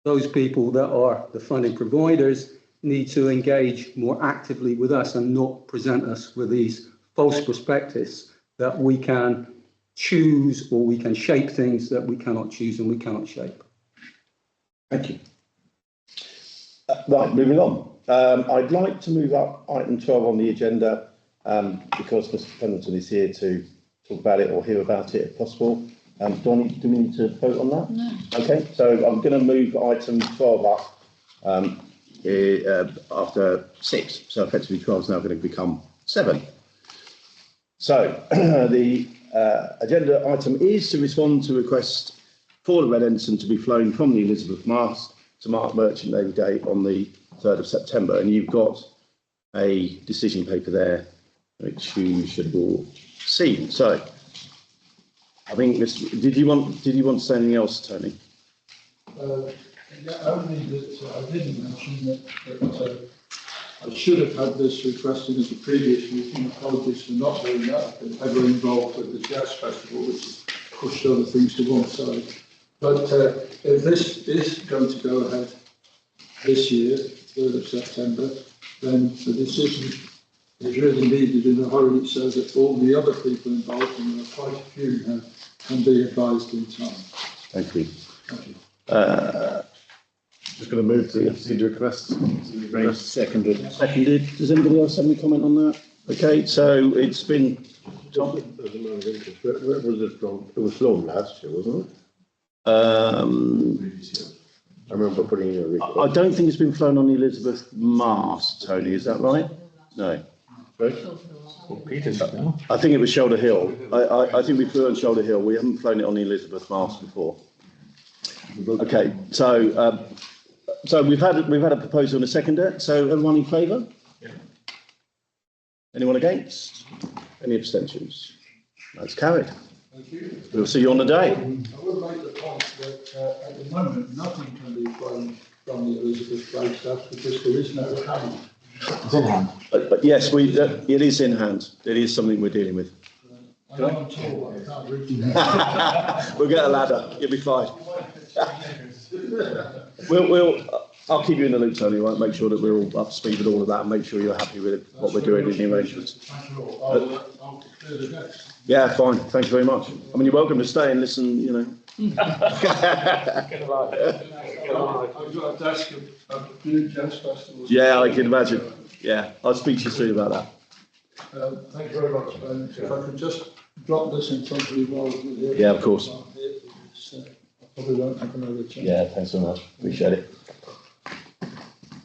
those people that are the funding providers need to engage more actively with us and not present us with these false prospectus that we can choose or we can shape things that we cannot choose and we cannot shape. Thank you. Right, moving on. I'd like to move up item 12 on the agenda because Mr. Pendleton is here to talk about it or hear about it if possible. Do we need to vote on that? No. Okay, so I'm going to move item 12 up after 6. So effectively 12 is now going to become 7. So the agenda item is to respond to request for the Red Ensign to be flown from the Elizabeth Mast to mark Merchant Navy Day on the 3rd of September. And you've got a decision paper there, which you should have all seen. So I think did you want to say anything else, Tony? Yeah, only that I didn't mention that I should have had this requested at the previous meeting. Apologies for not doing that. I've been ever involved with the Jazz Festival, which has pushed other things to one side. But if this is going to go ahead this year, 3rd of September, then the decision is really needed in a hurry so that all the other people involved, and there are quite a few now, can be advised in time. Thank you. Thank you. Just going to move to the request. Seconded. Seconded. Does anybody else have any comment on that? Okay, so it's been. Where was it from? It was flown last year, wasn't it? I remember putting in a request. I don't think it's been flown on the Elizabeth Mast, Tony. Is that right? No. I think it was Shoulder Hill. I think we flew on Shoulder Hill. We haven't flown it on the Elizabeth Mast before. Okay, so we've had a proposal and a seconder. So everyone in favour? Anyone against? Any abstentions? That's carried. Thank you. We'll see you on the day. I would make the point that at the moment, nothing can be claimed from the Elizabeth Place stuff because there is no hand. It's in hand. But yes, it is in hand. It is something we're dealing with. I know I'm tall, but I can't reach it. We'll get a ladder. You'll be fine. I'll keep you in the loop, Tony. Right? Make sure that we're all up to speed with all of that, and make sure you're happy with what we're doing in the arrangements. Thank you all. I'll clear the decks. Yeah, fine. Thank you very much. I mean, you're welcome to stay and listen. You know. I've got a desk of new jazz festivals. Yeah, I can imagine. Yeah, I'll speak to you soon about that. Thank you very much, Ben. If I could just drop this in front of you while we're here. Yeah, of course. I probably won't have another chance. Yeah, thanks so much. Appreciate it.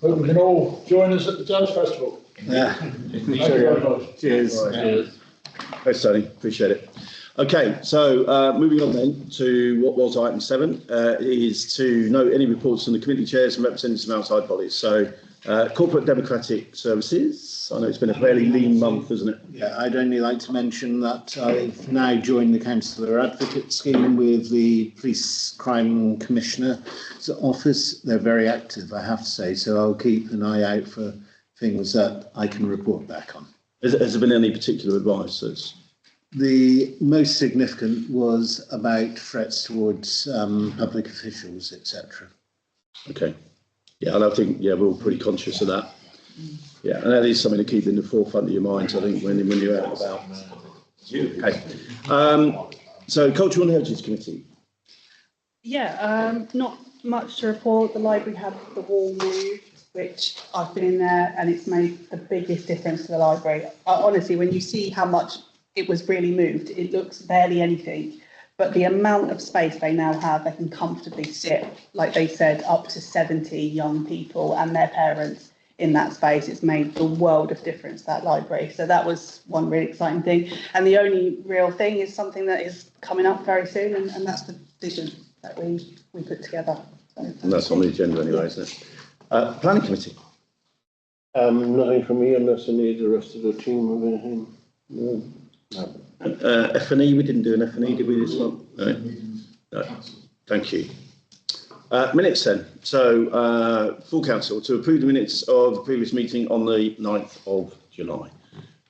Hope we can all join us at the jazz festival. Yeah. Thank you very much. Cheers. Right. Thanks, Tony. Appreciate it. Okay, so moving on then to what was item 7 is to note any reports from the committee chairs and representatives from outside bodies. So corporate democratic services. I know it's been a fairly lean month, isn't it? Yeah, I'd only like to mention that I've now joined the Councillor Advocate Scheme with the Police Crime Commissioner's office. They're very active, I have to say, so I'll keep an eye out for things that I can report back on. Has there been any particular advice? The most significant was about threats towards public officials, etc. Okay. Yeah, and I think, yeah, we're all pretty conscious of that. Yeah, and that is something to keep in the forefront of your minds, I think, when you're out and about. Okay. So Cultural and Heritage Committee. Yeah, not much to report. The library had the wall moved, which I've been in there, and it's made the biggest difference to the library. Honestly, when you see how much it was really moved, it looks barely anything. But the amount of space they now have, they can comfortably sit, like they said, up to 70 young people and their parents in that space. It's made the world of difference, that library. So that was one really exciting thing. And the only real thing is something that is coming up very soon, and that's the vision that we put together. So And that's on the agenda anyway, isn't it? Planning Committee. Nothing from me unless I need the rest of the team of anything. No. F&E, we didn't do an F&E, did we, this one? No. Thank you. Minutes then. So, full council to approve the minutes of the previous meeting on the 9th of July,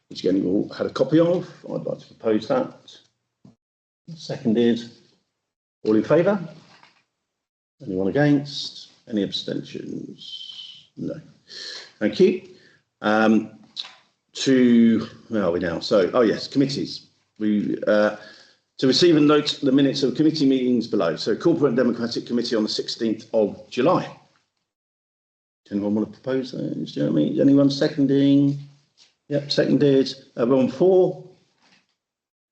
which again you all had a copy of. I'd like to propose that. Seconded. All in favour? Anyone against? Any abstentions? No. Thank you. Where are we now? So, oh yes, committees. We to receive and note the minutes of committee meetings below. So, Corporate and Democratic Committee on the 16th of July. Does anyone want to propose those? Do you know what I mean? Anyone seconding? Yep, seconded. Everyone for?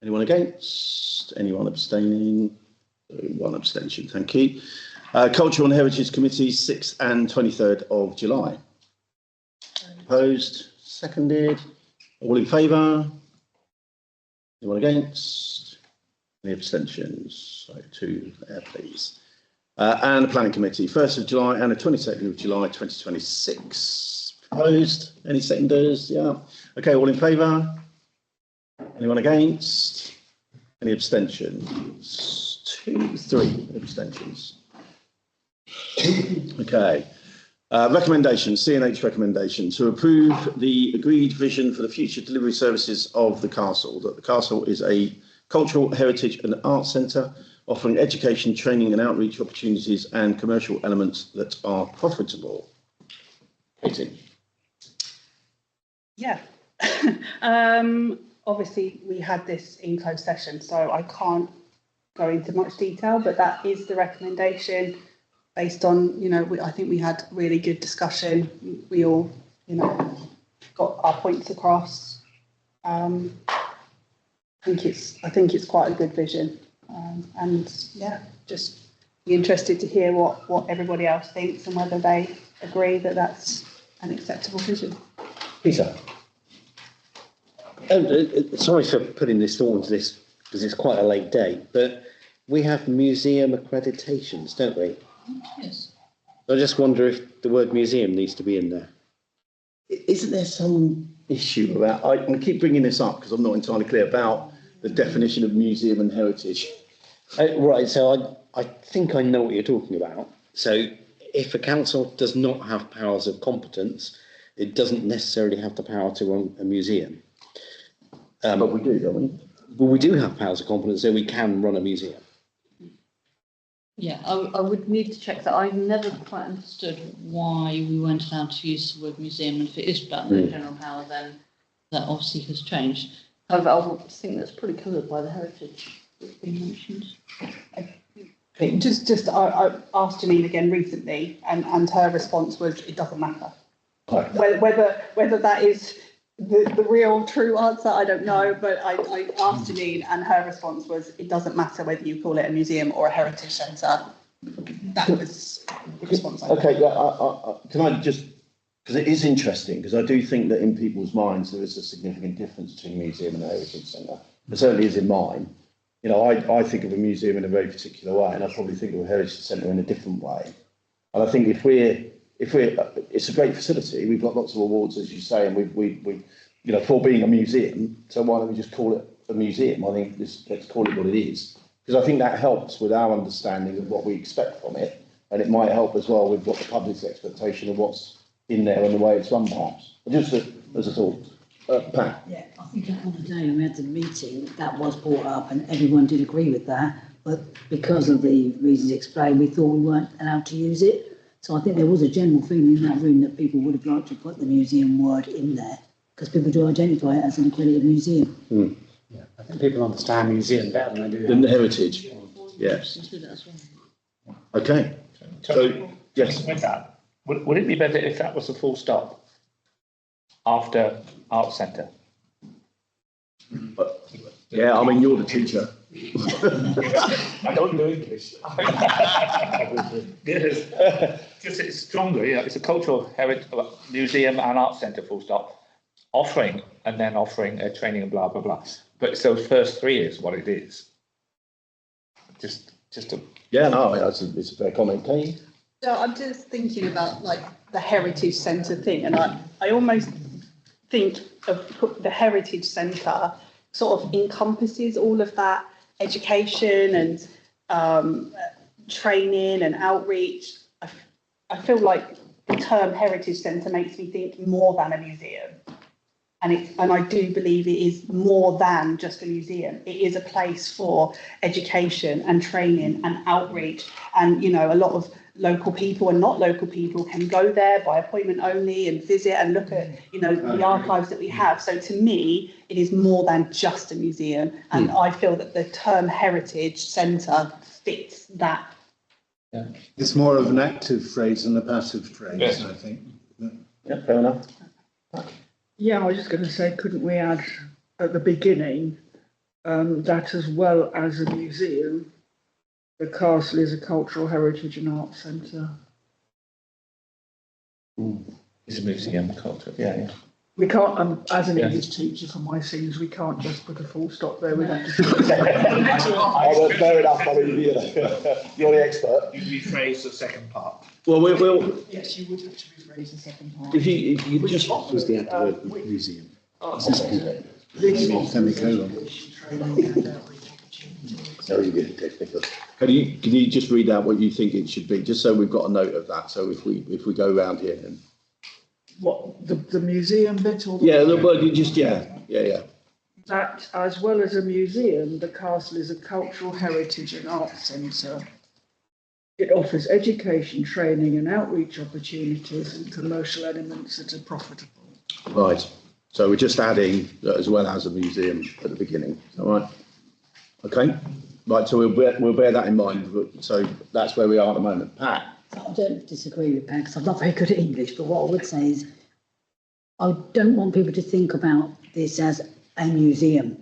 Anyone against? Anyone abstaining? One abstention. Thank you. Cultural and Heritage Committee, 6th and 23rd of July. Opposed? Seconded. All in favour? Anyone against? Any abstentions? So 2 there, please. And the Planning Committee, 1st of July and the 22nd of July 2026. Opposed? Any seconders? Yeah. Okay, all in favour? Anyone against? Any abstentions? 3 abstentions. Okay. Recommendation, C&H recommendation, to approve the agreed vision for the future delivery services of the castle. That the castle is a cultural, heritage and arts centre offering education, training and outreach opportunities and commercial elements that are profitable. Katie. Yeah. Obviously, we had this in closed session, so I can't go into much detail, but that is the recommendation based on, I think we had really good discussion. We all, got our points across. I think it's quite a good vision. And yeah, just be interested to hear what everybody else thinks and whether they agree that that's an acceptable vision. Peter. Sorry for putting this thought into this because it's quite a late date, but we have museum accreditations, don't we? Yes. I just wonder if the word museum needs to be in there. Isn't there some issue about, I keep bringing this up because I'm not entirely clear about the definition of museum and heritage. Right, so I think I know what you're talking about. So if a council does not have powers of competence, it doesn't necessarily have the power to run a museum. But we do, don't we? Well, we do have powers of competence, so we can run a museum. Yeah, I would need to check that. I've never quite understood why we weren't allowed to use the word museum, and if it is about no general power, then that obviously has changed. However, I would think that's probably covered by the heritage that's been mentioned. I asked Janine again recently, and her response was, it doesn't matter. Right. Whether that is the real true answer, I don't know, but I asked Janine and her response was, it doesn't matter whether you call it a museum or a heritage centre. That was the response I got. Okay, yeah, can I just, because it is interesting, because I do think that in people's minds there is a significant difference between museum and a heritage centre. There certainly is in mine. You know, I think of a museum in a very particular way, and I probably think of a heritage centre in a different way. And I think if we're, it's a great facility. We've got lots of awards, as you say, and we you know, for being a museum. So why don't we just call it a museum? I think let's call it what it is, because I think that helps with our understanding of what we expect from it, and it might help as well with what the public's expectation of what's in there and the way it's run, perhaps. Just as a thought, Pat. Yeah, I think that on the day when we had the meeting, that was brought up and everyone did agree with that. But because of the reasons explained, we thought we weren't allowed to use it. So I think there was a general feeling in that room that people would have liked to put the museum word in there, because people do identify it as an accredited museum. Yeah, I think people understand museum better than they do. Than the heritage. Yeah. Okay. So, yes. With that, would it be better if that was a full stop after Arts Centre? Yeah, I mean, you're the teacher. I don't do English. Because it's stronger, you know, it's a cultural heritage museum and arts centre, full stop, offering a training and blah, blah, blah. But so first three is what it is. Just a... Yeah, no, it's a fair comment. Can you? So I'm just thinking about like the heritage centre thing, and I almost think of the heritage centre sort of encompasses all of that education and training and outreach. I feel like the term heritage centre makes me think more than a museum. And I do believe it is more than just a museum. It is a place for education and training and outreach. And, you know, a lot of local people and not local people can go there by appointment only and visit and look at, you know, the archives that we have. So to me, it is more than just a museum. And I feel that the term heritage centre fits that. Yeah. It's more of an active phrase than a passive phrase, yes. I think. Yeah, fair enough. Yeah, I was just going to say, couldn't we add at the beginning that as well as a museum, the castle is a cultural heritage and arts centre. It's a museum culture, yeah. We can't, as an English teacher for my scenes, we can't just put a full stop there. We'd have to. Fair enough. I mean, you're the expert. You rephrase the second part. Well, we'll. Yes, you would have to rephrase the second part. If you just was the word museum. Semicolon. Very good, technical. Can you just read out what you think it should be, just so we've got a note of that? So if we go around here and. What, the museum bit or the... Yeah, well, you just, yeah. That, as well as a museum, the castle is a cultural heritage and arts centre. It offers education, training and outreach opportunities and commercial elements that are profitable. Right. So we're just adding as well as a museum at the beginning. All right. Okay. Right. So we'll bear that in mind. So that's where we are at the moment. Pat. I don't disagree with Pat, because I'm not very good at English, but what I would say is I don't want people to think about this as a museum.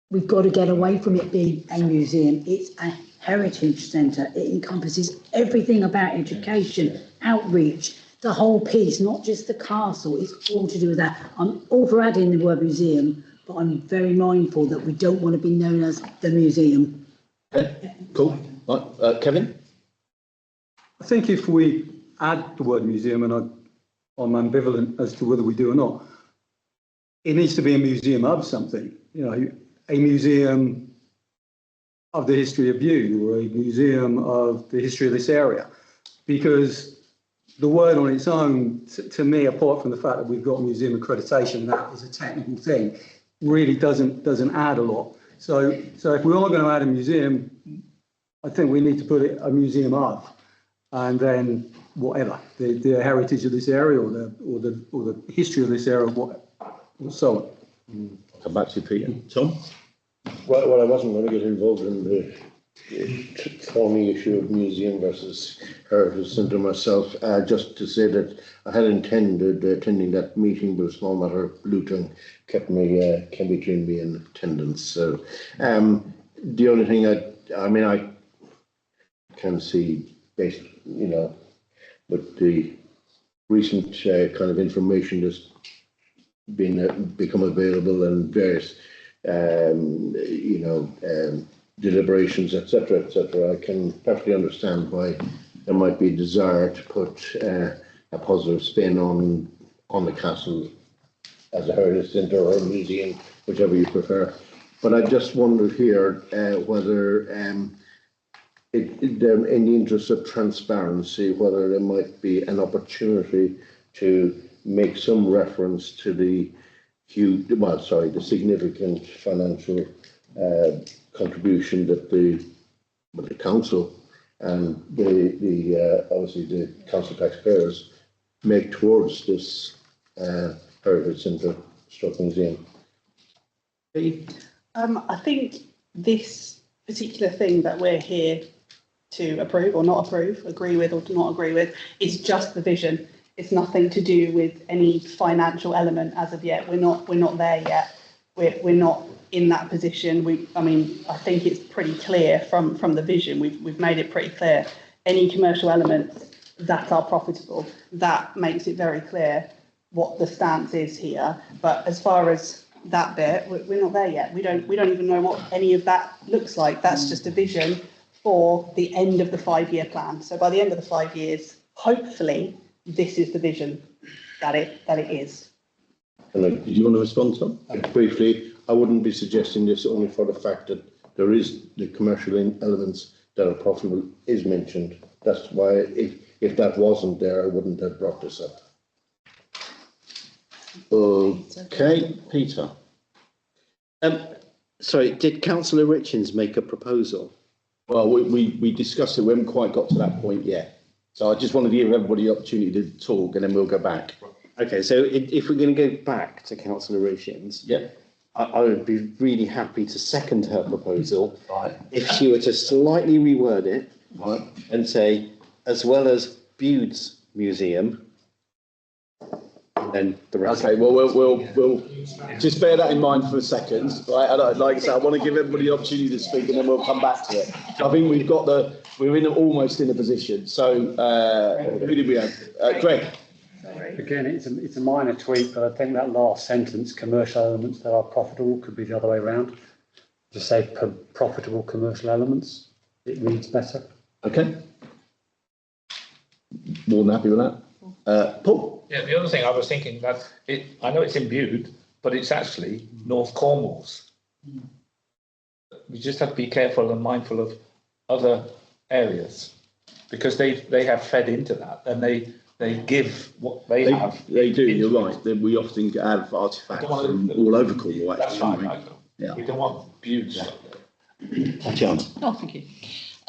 We've got to get away from it being a museum. It's a heritage centre. It encompasses everything about education, outreach, the whole piece, not just the castle. It's all to do with that. I'm all for adding the word museum, but I'm very mindful that we don't want to be known as the museum. Okay. Cool. Right. Kevin? I think if we add the word museum, and I'm ambivalent as to whether we do or not, it needs to be a museum of something, you know, a museum of the history of Bude or a museum of the history of this area. Because the word on its own, to me, apart from the fact that we've got museum accreditation, that is a technical thing, really doesn't add a lot. So if we are going to add a museum, I think we need to put it a museum of, and then whatever the heritage of this area or the history of this area, or so on. Come back to you, Peter. Tom? Well, I wasn't going to get involved in the thorny issue of museum versus heritage centre myself. Just to say that I had intended attending that meeting, but a small matter of looting kept between me and attendance. So the only thing I can see, based, you know, with the recent kind of information that's become available and various deliberations, etc., I can perfectly understand why there might be a desire to put a positive spin on the castle as a heritage centre or a museum, whichever you prefer. But I just wondered here whether, in the interest of transparency, whether there might be an opportunity to make some reference to the significant financial contribution that the council and obviously the council taxpayers make towards this heritage centre / museum. I think this particular thing that we're here to approve or not approve, agree with or to not agree with, is just the vision. It's nothing to do with any financial element as of yet. We're not there yet. We're not in that position. I think it's pretty clear from the vision. We've made it pretty clear. Any commercial elements that are profitable, that makes it very clear what the stance is here. But as far as that bit, we're not there yet. We don't even know what any of that looks like. That's just a vision for the end of the 5-year plan. So by the end of the 5 years, hopefully, this is the vision that it is. Did you want to respond, Tom? Briefly, I wouldn't be suggesting this only for the fact that there is the commercial elements that are profitable is mentioned. That's why if that wasn't there, I wouldn't have brought this up. Okay, Peter. Sorry, did Councillor Richards make a proposal? Well, we discussed it. We haven't quite got to that point yet. So I just wanted to give everybody the opportunity to talk, and then we'll go back. Okay, so if we're going to go back to Councillor Richards, yeah, I would be really happy to second her proposal, right, if she were to slightly reword it, right, and say, as well as Bude's museum, and then the rest. Okay, well, we'll just bear that in mind for a second, right? And like I said, I want to give everybody the opportunity to speak, and then we'll come back to it. I think we're almost in a position. So who did we have? Greg. Again, it's a minor tweak, but I think that last sentence, commercial elements that are profitable, could be the other way around. Just say profitable commercial elements. It reads better. Okay. More than happy with that. Paul? Yeah, the other thing I was thinking that I know it's in Bude, but it's actually North Cornwall's. We just have to be careful and mindful of other areas, because they have fed into that, and they give what they have. They do, you're right. We often have artefacts from all over Cornwall. That's right. Yeah. We don't want Bude stuff. Tatiana. Oh, thank you.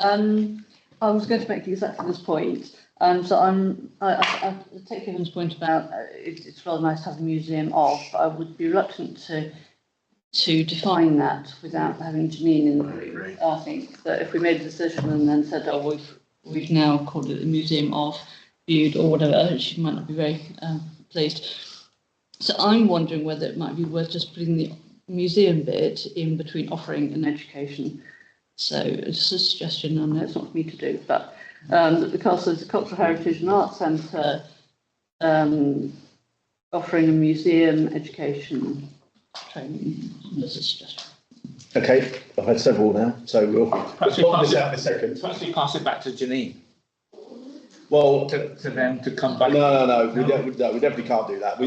I was going to make exactly this point. So I take Kevin's point about it's rather nice to have a museum of, but I would be reluctant to define that without having Janine in the room. I think that if we made a decision and then said, oh, we've now called it a museum of Bude or whatever, she might not be very pleased. So I'm wondering whether it might be worth just putting the museum bit in between offering and education. So it's a suggestion, I know it's not for me to do, but the castle is a cultural heritage and arts centre, offering a museum, education, training. That's a suggestion. Okay, I've had several now, so we'll Perhaps sort this out in a second. Perhaps we pass it back to Janine. Well, to them to come back. No, we definitely can't do that.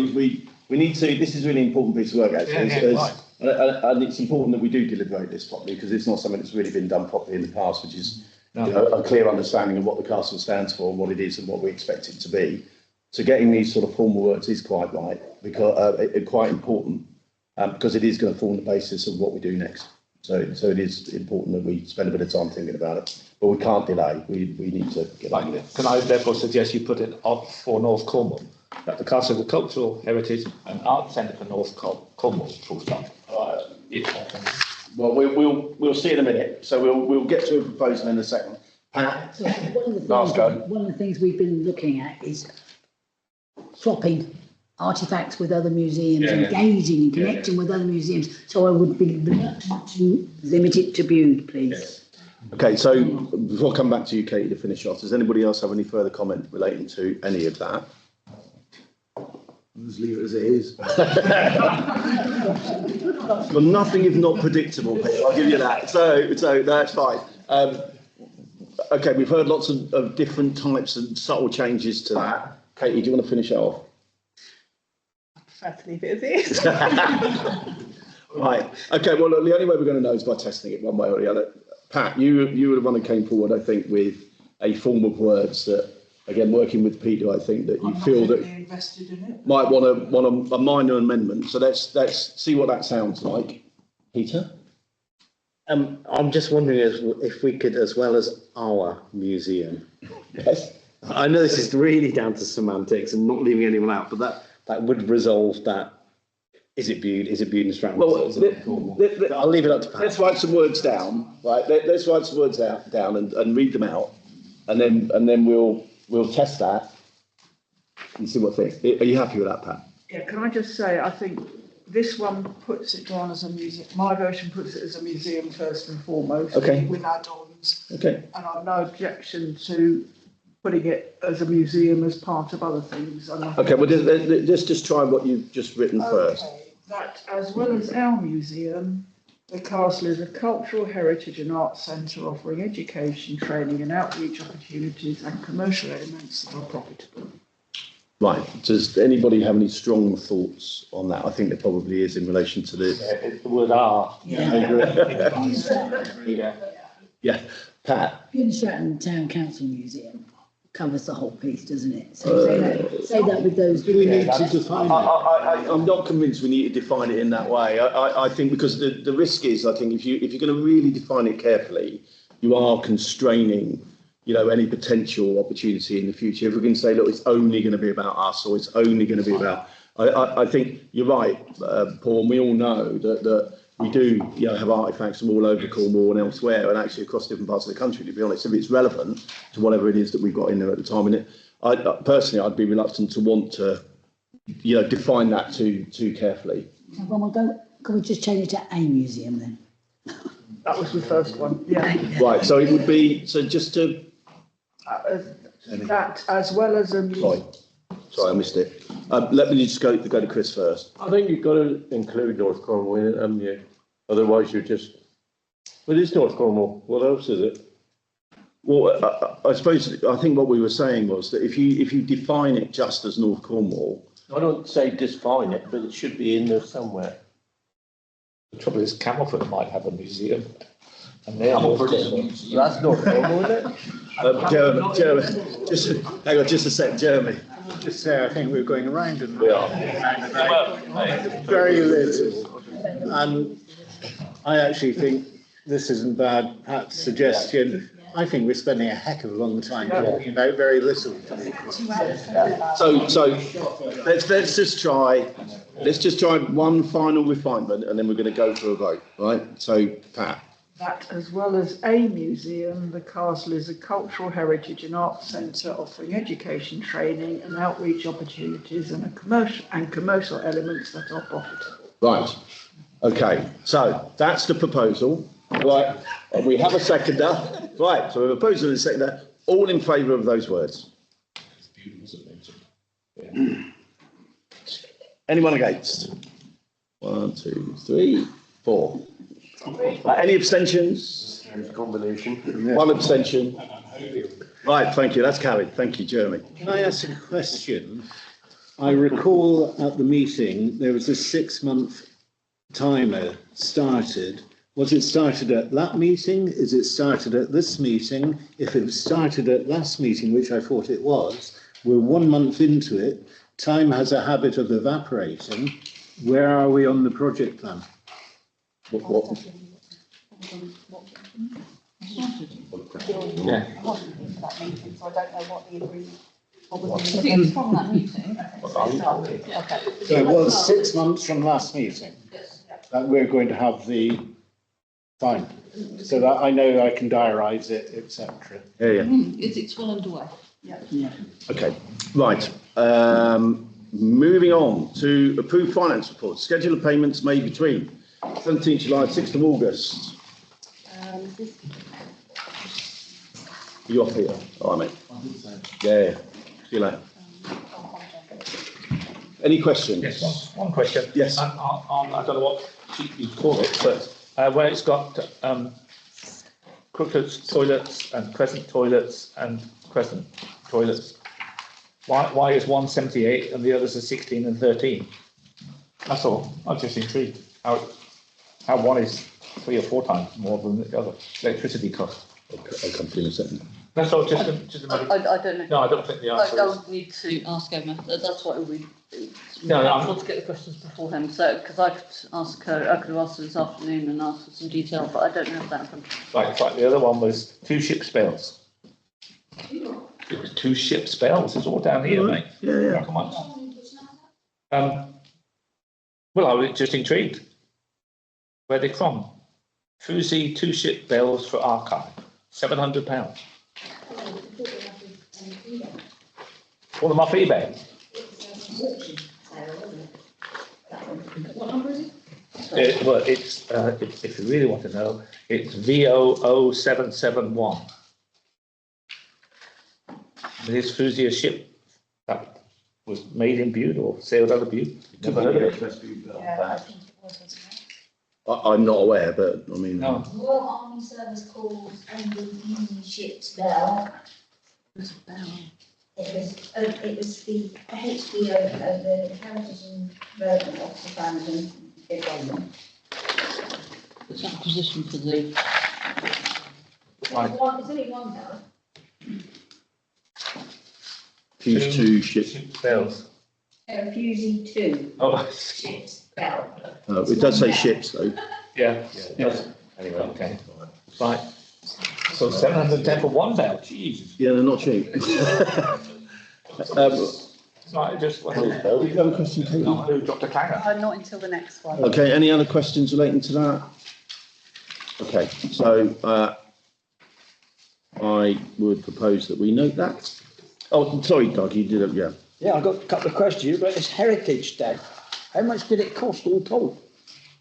we need to, this is a really important piece of work actually. And it's important that we do deliberate this properly because it's not something that's really been done properly in the past, which is a clear understanding of what the castle stands for and what it is and what we expect it to be. So getting these sort of formal words is quite right, because quite important, because it is going to form the basis of what we do next. So it is important that we spend a bit of time thinking about it, but we can't delay. We need to get on with it. Can I therefore suggest you put it up for North Cornwall, that the castle is a cultural heritage and art centre for North Cornwall, full stop. Well, we'll see in a minute. So we'll get to a proposal in a second. Pat, One of the things we've been looking at is swapping artifacts with other museums, engaging and connecting with other museums. So I would be reluctant to limit it to Bude, please. Okay, so before I come back to you, Katie, to finish off, does anybody else have any further comment relating to any of that? Just leave it as it is. Well, nothing if not predictable, Pete, I'll give you that. So that's fine. Okay, we've heard lots of different types and subtle changes to that. Katie, do you want to finish it off? I prefer to leave it as it is. Right. Okay, well, look, the only way we're going to know is by testing it one way or the other. Pat, you were the one that came forward, I think, with a form of words that, again, working with Peter, I think that you feel that invested in it. might want a minor amendment. So let's see what that sounds like. Peter? I'm just wondering if we could, as well as our museum. Yes. I know this is really down to semantics and not leaving anyone out, but that would resolve that. Is it Bude? Is it Bude-Stratton? Well, I'll leave it up to Pat. Let's write some words down, right? Let's write some words down and read them out, and then we'll test that and see what things. Are you happy with that, Pat? Yeah, can I just say, I think this one puts it down as a museum. My version puts it as a museum first and foremost, Okay. with add-ons. Okay. And I've no objection to putting it as a museum as part of other things. Okay, well, let's just try what you've just written first. That, as well as our museum, the castle is a cultural heritage and arts centre offering education, training and outreach opportunities and commercial elements that are profitable. Right. Does anybody have any strong thoughts on that? I think there probably is in relation to the word "are." Yeah. Pat. Bude-Stratton Town Council Museum covers the whole piece, doesn't it? So say that with those. We need to define it. I'm not convinced we need to define it in that way. I think because the risk is, I think if you're going to really define it carefully, you are constraining, any potential opportunity in the future. If we can say, look, it's only going to be about us, or it's only going to be about, I think you're right, Paul. And we all know that we do, have artefacts from all over Cornwall and elsewhere, and actually across different parts of the country. To be honest, if it's relevant to whatever it is that we've got in there at the time, and I'd be reluctant to want to, define that too carefully. Can we just change it to a museum then? That was the first one. Yeah. Right. So it would be just to. That, as well as a museum. Sorry, I missed it. Let me just go to Chris first. I think you've got to include North Cornwall in it, haven't you? Otherwise, you're just. Well, it's North Cornwall. What else is it? Well, I think what we were saying was that if you define it just as North Cornwall. I don't say define it, but it should be in there somewhere. The trouble is, Camelford might have a museum. And that's North Cornwall, isn't it? Jeremy, hang on just a sec, Jeremy. Just say, I think we're going around and we are. Very little. And I actually think this isn't bad. Pat's suggestion. I think we're spending a heck of a long time talking about very little. So let's just try one final refinement, and then we're going to go for a vote, right? So Pat. That, as well as a museum, the castle is a cultural heritage and arts centre offering education, training and outreach opportunities and commercial elements that are profitable. Right. Okay. So that's the proposal. Right. And we have a seconder. Right. So we have a proposal and a seconder. All in favour of those words? Anyone against? 1, 2, 3, 4. Any abstentions? Combination. One abstention. Right, thank you. That's carried. Thank you, Jeremy. Can I ask a question? I recall at the meeting, there was a 6-month timer started. Was it started at that meeting? Is it started at this meeting? If it was started at last meeting, which I thought it was, we're 1 month into it. Time has a habit of evaporating. Where are we on the project plan? What? Yeah. I wasn't in that meeting, so I don't know what the agreement. What was I the think it was from that meeting. Yeah, okay. So it was 6 months from last meeting that we're going to have the fine, so that I know I can diarise it, etc. Yeah. It's well underway. Yeah. Okay, right. Moving on to approved finance report. Schedule of payments made between 17th July, 6th of August. You off here? All right, mate. Yeah. See you later. Any questions? Yes, one question. Yes. On, I don't know what you call it, but where it's got crooked toilets and crescent toilets and crescent toilets, why is one 78 and the others are 16 and 13? That's all. I'm just intrigued how one is 3 or 4 times more than the other electricity cost. I'll come to you in a second. That's all. Just a I don't know. No, I don't think the answer I is. would need to ask Emma. That's what we. No, I I'm- want to get the questions beforehand. So because I could ask her, I could have asked her this afternoon and asked for some detail, but I don't have that in front of me. Right. The other one was 2 ship spells. It was 2 ship spells. It's all down here, mate. Yeah. Come on. Well, I was just intrigued. Where are they from? Fuzi 2 ship bells for archive. £700. All them off eBay. What number is Well, it's if you really want to know, it's VO0771. This Fuzi a ship that was made in Bude or sailed out of Bude. Never heard of it. Yeah, I think it was, wasn't it? I'm not aware, but I mean. No. Royal Army Service calls only Union ships bell. There's a bell. It was the HBO, the Heritage and Development Officer Foundation, big on them. It's acquisition for the. Right. It's only one bell. Fuse 2 ship. Ship bells. Refusing 2 Oh, ships bell. It does say ships though. yeah. Anyway, okay. Right. So 710 for 1 bell. Jesus. Yeah, they're not cheap. Right, just Do you have a question, Katie? who dropped a clanger? Not until the next one. Okay, any other questions relating to that? Okay, so I would propose that we note that. Oh, sorry, Doug, you did it, yeah. Yeah, I've got a couple of questions about this Heritage Day. How much did it cost all told?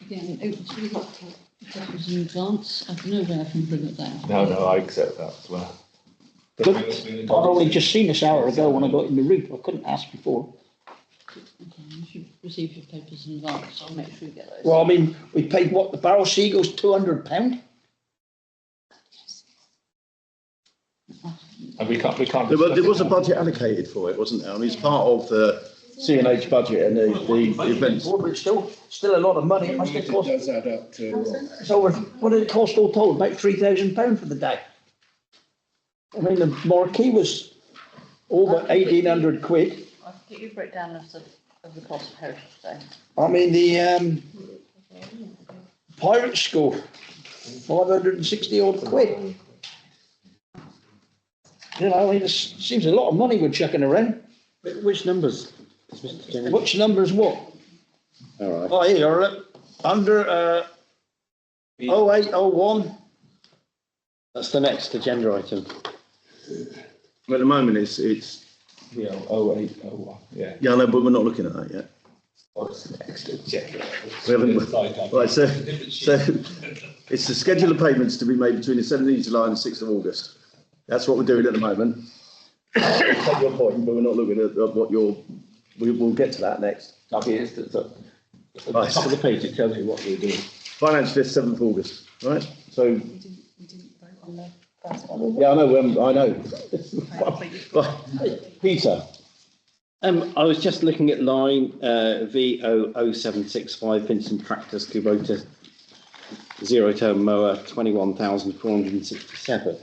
Again, it was really helpful. That was in advance. I know where I can bring it down. No, I accept that as well. Good. I'd only just seen this hour ago when I got in the room. I couldn't ask before. Okay, you should receive your papers in advance. I'll make sure you get those. Well, I mean, we paid what, the barrel seagulls, £200? And we can't. There was a budget allocated for it, wasn't there? I mean, it's part of the C&H budget and the events. But it's still a lot of money. It must have cost. does add up to. So what did it cost all told? About £3,000 for the day. I mean, the marquee was over 1,800 quid. I can get you a breakdown of the cost of Heritage Day. I mean, the pirate school, 560 odd quid. You know, I mean, it seems a lot of money we're chucking around. Which numbers? Which numbers what? All right. Oh, here, look, under 0801. That's the next agenda item. At the moment, it's Yeah, 0801. Yeah. yeah, no, but we're not looking at that yet. What's the next agenda? We haven't. Right, so it's the schedule of payments to be made between the 17th of July and the 6th of August. That's what we're doing at the moment. I take your point, but we're not looking at what you're. We'll get to that next. Okay, it's at the Right. top of the page. It tells you what we're doing. Finance list 7th of August, right? So We didn't vote on the first one. yeah, I know. I know. Right. Peter, I was just looking at line VO0765 Vincent Tractors Kubota zero-turn mower 21,467.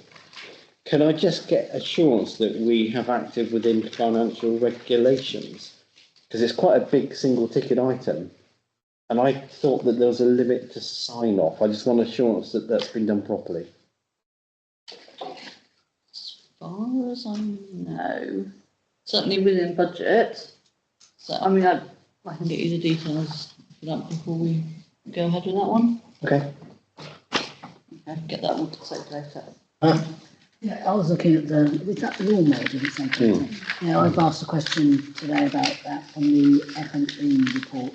Can I just get assurance that we have acted within financial regulations? Because it's quite a big single ticket item. And I thought that there was a limit to sign off. I just want assurance that that's been done properly. As far as I know, certainly within budget. So, I mean, I can get you the details for that before we go ahead with that one. Okay. I can get that one to circulate out. Yeah, I was looking at was that the lawnmower, did it say? Yeah, I've asked a question today about that from the FME report.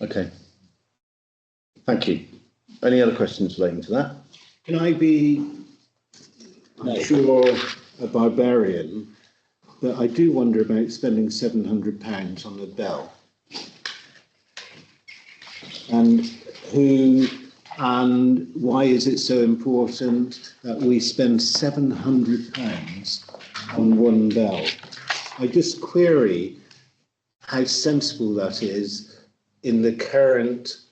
Okay. Thank you. Any other questions relating to that? Can I be sure a barbarian, but I do wonder about spending £700 on a bell. And who and why is it so important that we spend £700 on one bell? I just query how sensible that is in the current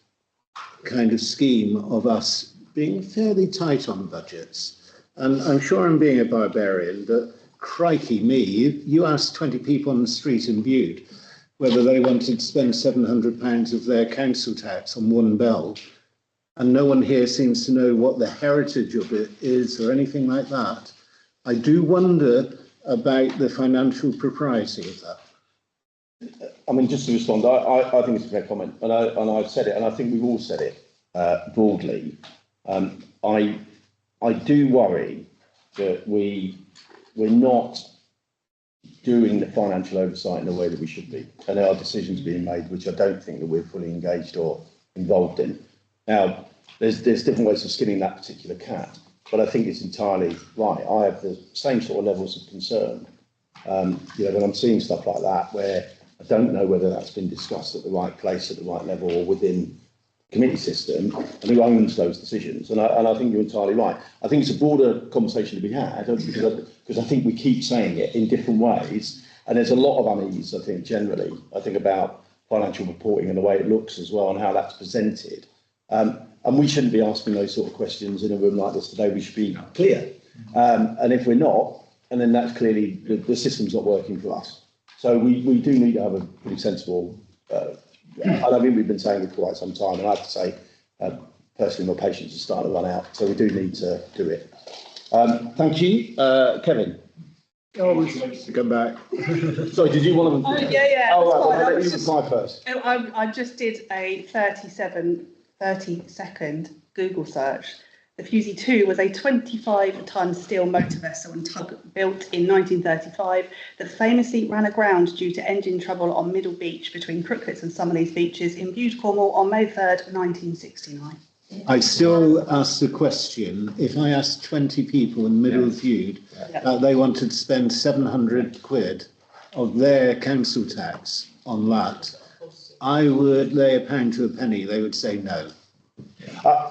kind of scheme of us being fairly tight on budgets. And I'm sure I'm being a barbarian, but crikey me, you asked 20 people on the street in Bude whether they wanted to spend £700 of their council tax on one bell, and no one here seems to know what the heritage of it is or anything like that. I do wonder about the financial propriety of that. I mean, just to respond, I think it's a fair comment, and I've said it, and I think we've all said it broadly. I do worry that we're not doing the financial oversight in the way that we should be, and there are decisions being made which I don't think that we're fully engaged or involved in. Now, there's different ways of skinning that particular cat, but I think it's entirely right. I have the same sort of levels of concern, when I'm seeing stuff like that, where I don't know whether that's been discussed at the right place, at the right level, or within the committee system, and who owns those decisions. And I think you're entirely right. I think it's a broader conversation to be had, because I think we keep saying it in different ways, and there's a lot of unease, I think, generally. I think about financial reporting and the way it looks as well, and how that's presented. And we shouldn't be asking those sort of questions in a room like this today. We should be clear. And if we're not, and then that's clearly the system's not working for us. So we do need to have a pretty sensible, and I mean, we've been saying it for quite some time, and I have to say, personally, my patience is starting to run out, so we do need to do it. Thank you. Kevin? Oh, we should come back. Sorry, did you want to? Yeah. Oh, right, well, I'll let you reply first. I just did a 30-second Google search. The Fusey 2 was a 25-ton steel motor vessel and tug built in 1935 that famously ran aground due to engine trouble on Middle Beach between Crooklets and Summerlees beaches in Bude, Cornwall on May 3rd, 1969. I still ask the question, if I asked 20 people in Middle of Bude that they wanted to spend 700 quid of their council tax on that, I would lay a pound to a penny, they would say no.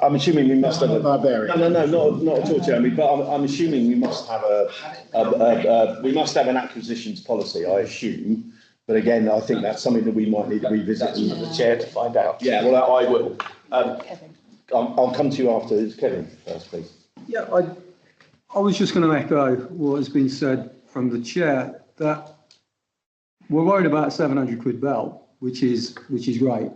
I'm assuming we must have a barbarian. No, not at all, Jeremy. But I'm assuming we must have an acquisitions policy. I assume, but again, I think that's something that we might need to revisit. The chair to find out. Yeah, well, I will. I'll come to you after. It's Kevin first, please. Yeah, I was just going to echo what has been said from the chair, that we're worried about 700 quid bell, which is great.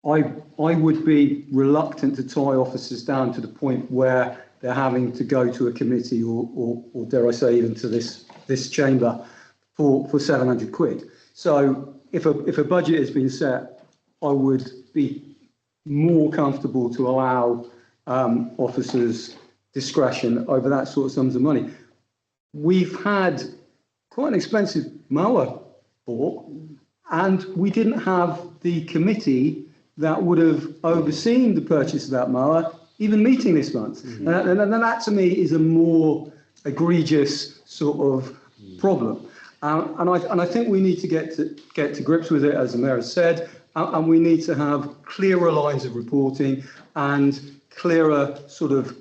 I would be reluctant to tie officers down to the point where they're having to go to a committee or dare I say even to this chamber for 700 quid. So if a budget has been set, I would be more comfortable to allow officers discretion over that sort of sums of money. We've had quite an expensive mower bought, and we didn't have the committee that would have overseen the purchase of that mower even meeting this month. And that to me is a more egregious sort of problem. And I think we need to get to grips with it, as the Mayor has said, and we need to have clearer lines of reporting and clearer sort of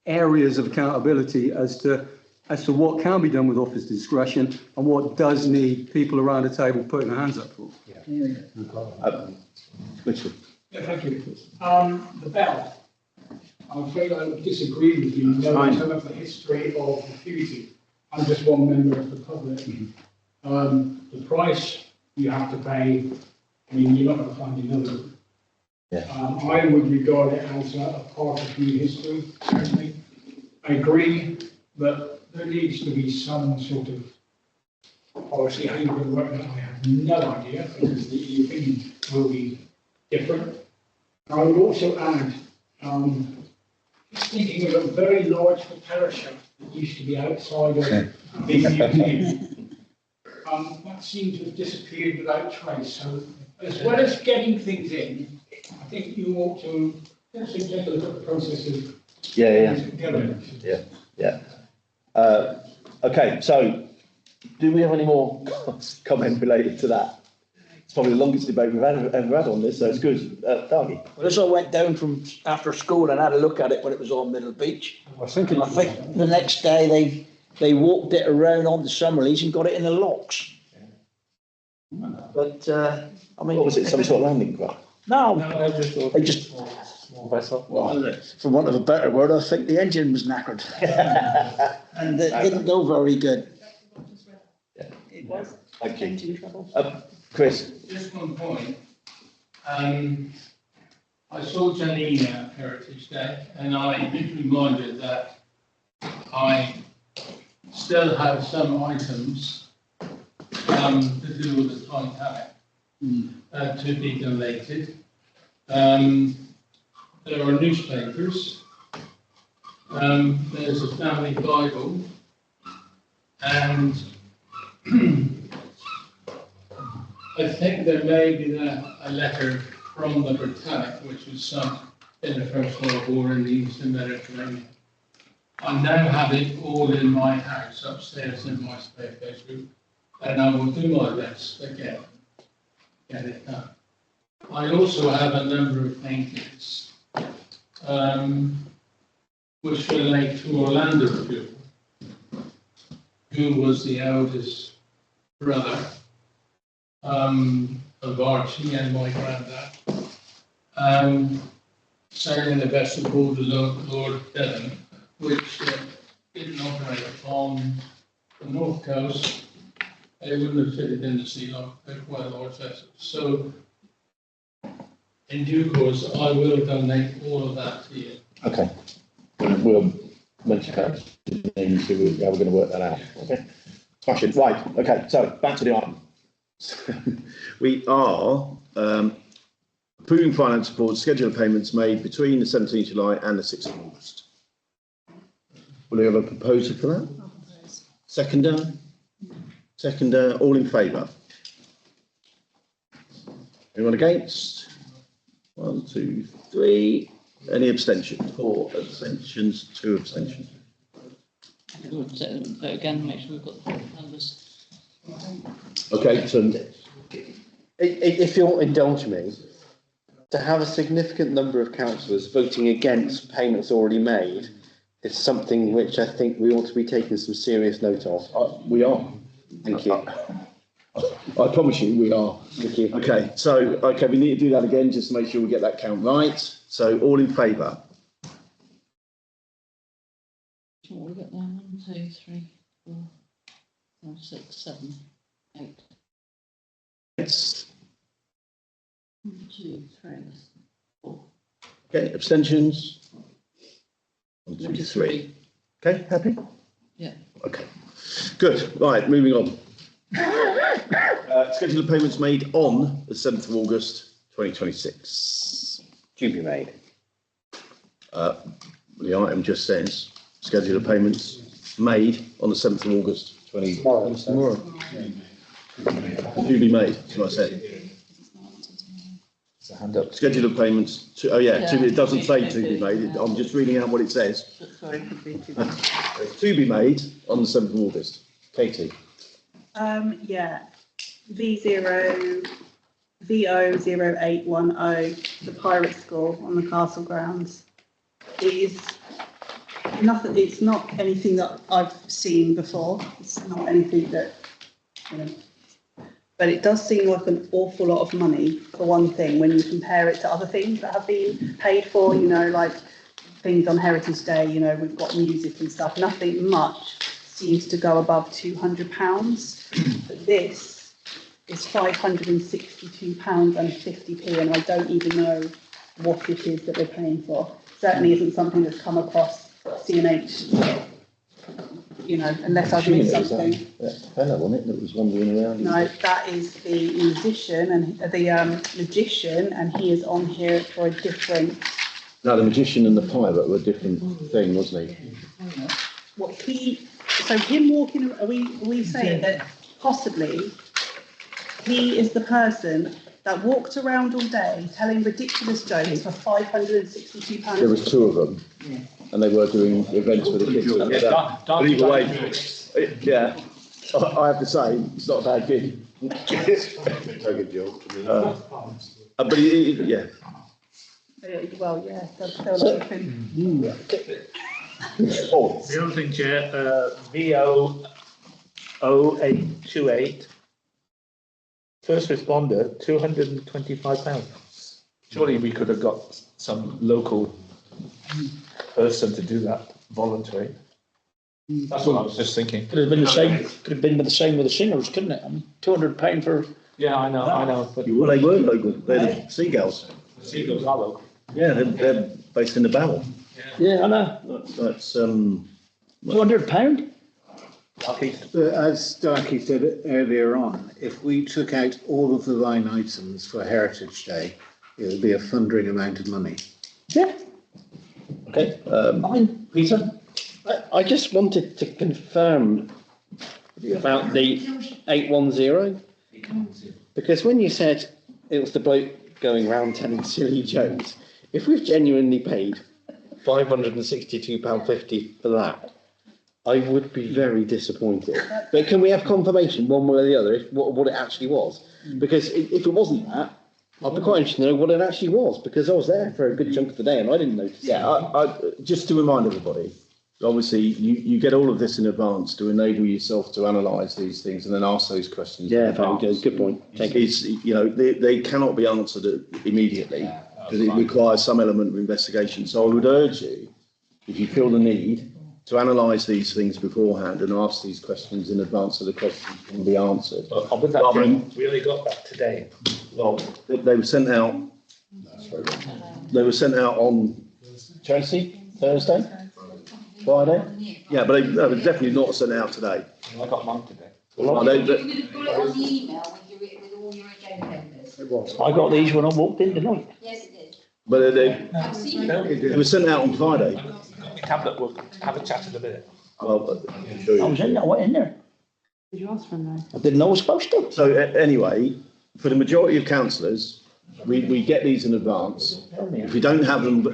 areas of accountability as to as to what can be done with office discretion and what does need people around the table putting their hands up for. Richard. Yeah, thank you. The bell. I'm afraid I would disagree with you, knowing some of the history of refusing. I'm just one member of the public. The price you have to pay, I mean, you're not going to find another. I would regard it as a part of human history, certainly. I agree that there needs to be some sort of policy. How you're going to work that, I have no idea, because the opinion will be different. I would also add, just thinking of a very large propeller shaft that used to be outside of the museum. That seemed to have disappeared without trace. So, as well as getting things in, I think you ought to just take a look at the process of Okay, so do we have any more comment related to that? It's probably the longest debate we've ever had on this, so it's good. Darby? Well, this all went down from after school and had a look at it when it was on Middle Beach. I think the next day they walked it around on the Summerleys and got it in the locks. But, I mean... What was it, some sort of landing craft? No, they just... Small vessel. Well, for want of a better word, I think the engine was knackered. And it didn't go very good. It was. Thank you. Engine trouble. Chris? Just one point. I saw Janina at Heritage Day, and I did reminded that I still have some items to do with the Titanic to be donated. There are newspapers. There's a family Bible, and I think there may be a letter from the Britannic, which was sunk in the First World War in the Eastern Mediterranean. I now have it all in my house upstairs in my spare bedroom, and I will do my best to get it done. I also have a number of paintings which relate to Orlando Pugh, who was the eldest brother of Archie and my granddad, sailing the vessel called the Lord Devon, which didn't operate on the north coast. They wouldn't have fitted in the sea lock. They're quite large vessels. So, in due course, I will donate all of that to you. Okay. We'll mention that and see how we're going to work that out. Okay. Smashing. Right. Okay. So back to the item. We are approving finance support schedule of payments made between the 17th of July and the 6th of August. Will you have a proposal for that? Seconder? Seconder, all in favour? Anyone against? 1, 2, 3. Any abstentions? 4 abstentions, 2 abstentions. We'll vote again, make sure we've got the numbers. Okay, so If you'll indulge me, to have a significant number of councillors voting against payments already made is something which I think we ought to be taking some serious note of. we are. Thank you. I promise you we are. Thank you. Okay, so we need to do that again just to make sure we get that count right. So all in favour? What have we got there? 1, 2, 3, 4, 5, 6, 7, 8. Yes. 1, 2, 3, 4. Okay, abstentions? 1, 2, 3. Okay, happy? Yeah. Okay, good. Right, moving on. Schedule of payments made on the 7th of August 2026. To be made. The item just says schedule of payments made on the 7th of August 2026. Tomorrow. To be made, that's what I said. It's a hand up. Schedule of payments to, it doesn't say to be made, I'm just reading out what it says. Sorry, could be too To be made on the 7th of August. Katie. Yeah, VO0810, the pirate school on the castle grounds, is Nothing, it's not anything that I've seen before. It's not anything that, you know. But it does seem like an awful lot of money for one thing when you compare it to other things that have been paid for, you know, like things on Heritage Day, you know, we've got music and stuff. Nothing much seems to go above £200. But this is £562.50, and I don't even know what it is that they're paying for. Certainly isn't something that's come across CNH, you know, unless I've missed something. That fellow, wasn't it, that was wandering around? No, that is the musician and the magician, and he is on here for a different. No, the magician and the pirate were a different thing, wasn't he? What he? So him walking. Are we saying that possibly he is the person that walked around all day telling ridiculous jokes for £562? There was two of them, and they were doing events for the kids. But either way, yeah, I have to say, it's not a bad gig. Take a joke. But yeah. Well, yeah, it does feel like it's been. The other thing, Chair, VO 0828, first responder, £225. Surely we could have got some local person to do that, voluntary. That's what I was just thinking. Could have been the same. Could have been the same with the singers, couldn't it? I mean, £200 for. Yeah, I know. But Well, they were local. They're the Seagulls. Seagulls are local. Yeah, they're based in the Barrel. Yeah, I know. That's £200. As Darky said earlier on, if we took out all of the line items for Heritage Day, it would be a thundering amount of money. Yeah. okay. Fine, Peter. I just wanted to confirm about the 810, because when you said it was the bloke going around telling silly jokes, if we've genuinely paid £562.50 for that, I would be very disappointed. But can we have confirmation one way or the other what it actually was? Because if it wasn't that, I'd be quite interested to know what it actually was, because I was there for a good chunk of the day and I didn't notice. Yeah, I just to remind everybody, obviously you get all of this in advance to enable yourself to analyse these things and then ask those questions. Yeah, very good. Good point. Thank you. It's, you know, they cannot be answered immediately because it requires some element of investigation. So I would urge you, if you feel the need, to analyse these things beforehand and ask these questions in advance so the questions can be answered. With that, we only got that today. Well, they were sent out. They were sent out on Thursday, Friday. Yeah, but they were definitely not sent out today. I got mine today. You would have got it on the email with all your agenda members. It was. I got these when I walked in tonight. Yes, it did. But I've seen it. they were sent out on Friday. Tablet, we'll have a chat in a minute. Well, I was in there, I went in there. Did you ask for them? I didn't know I was supposed to. So anyway, for the majority of councillors, we get these in advance. If you don't have them, for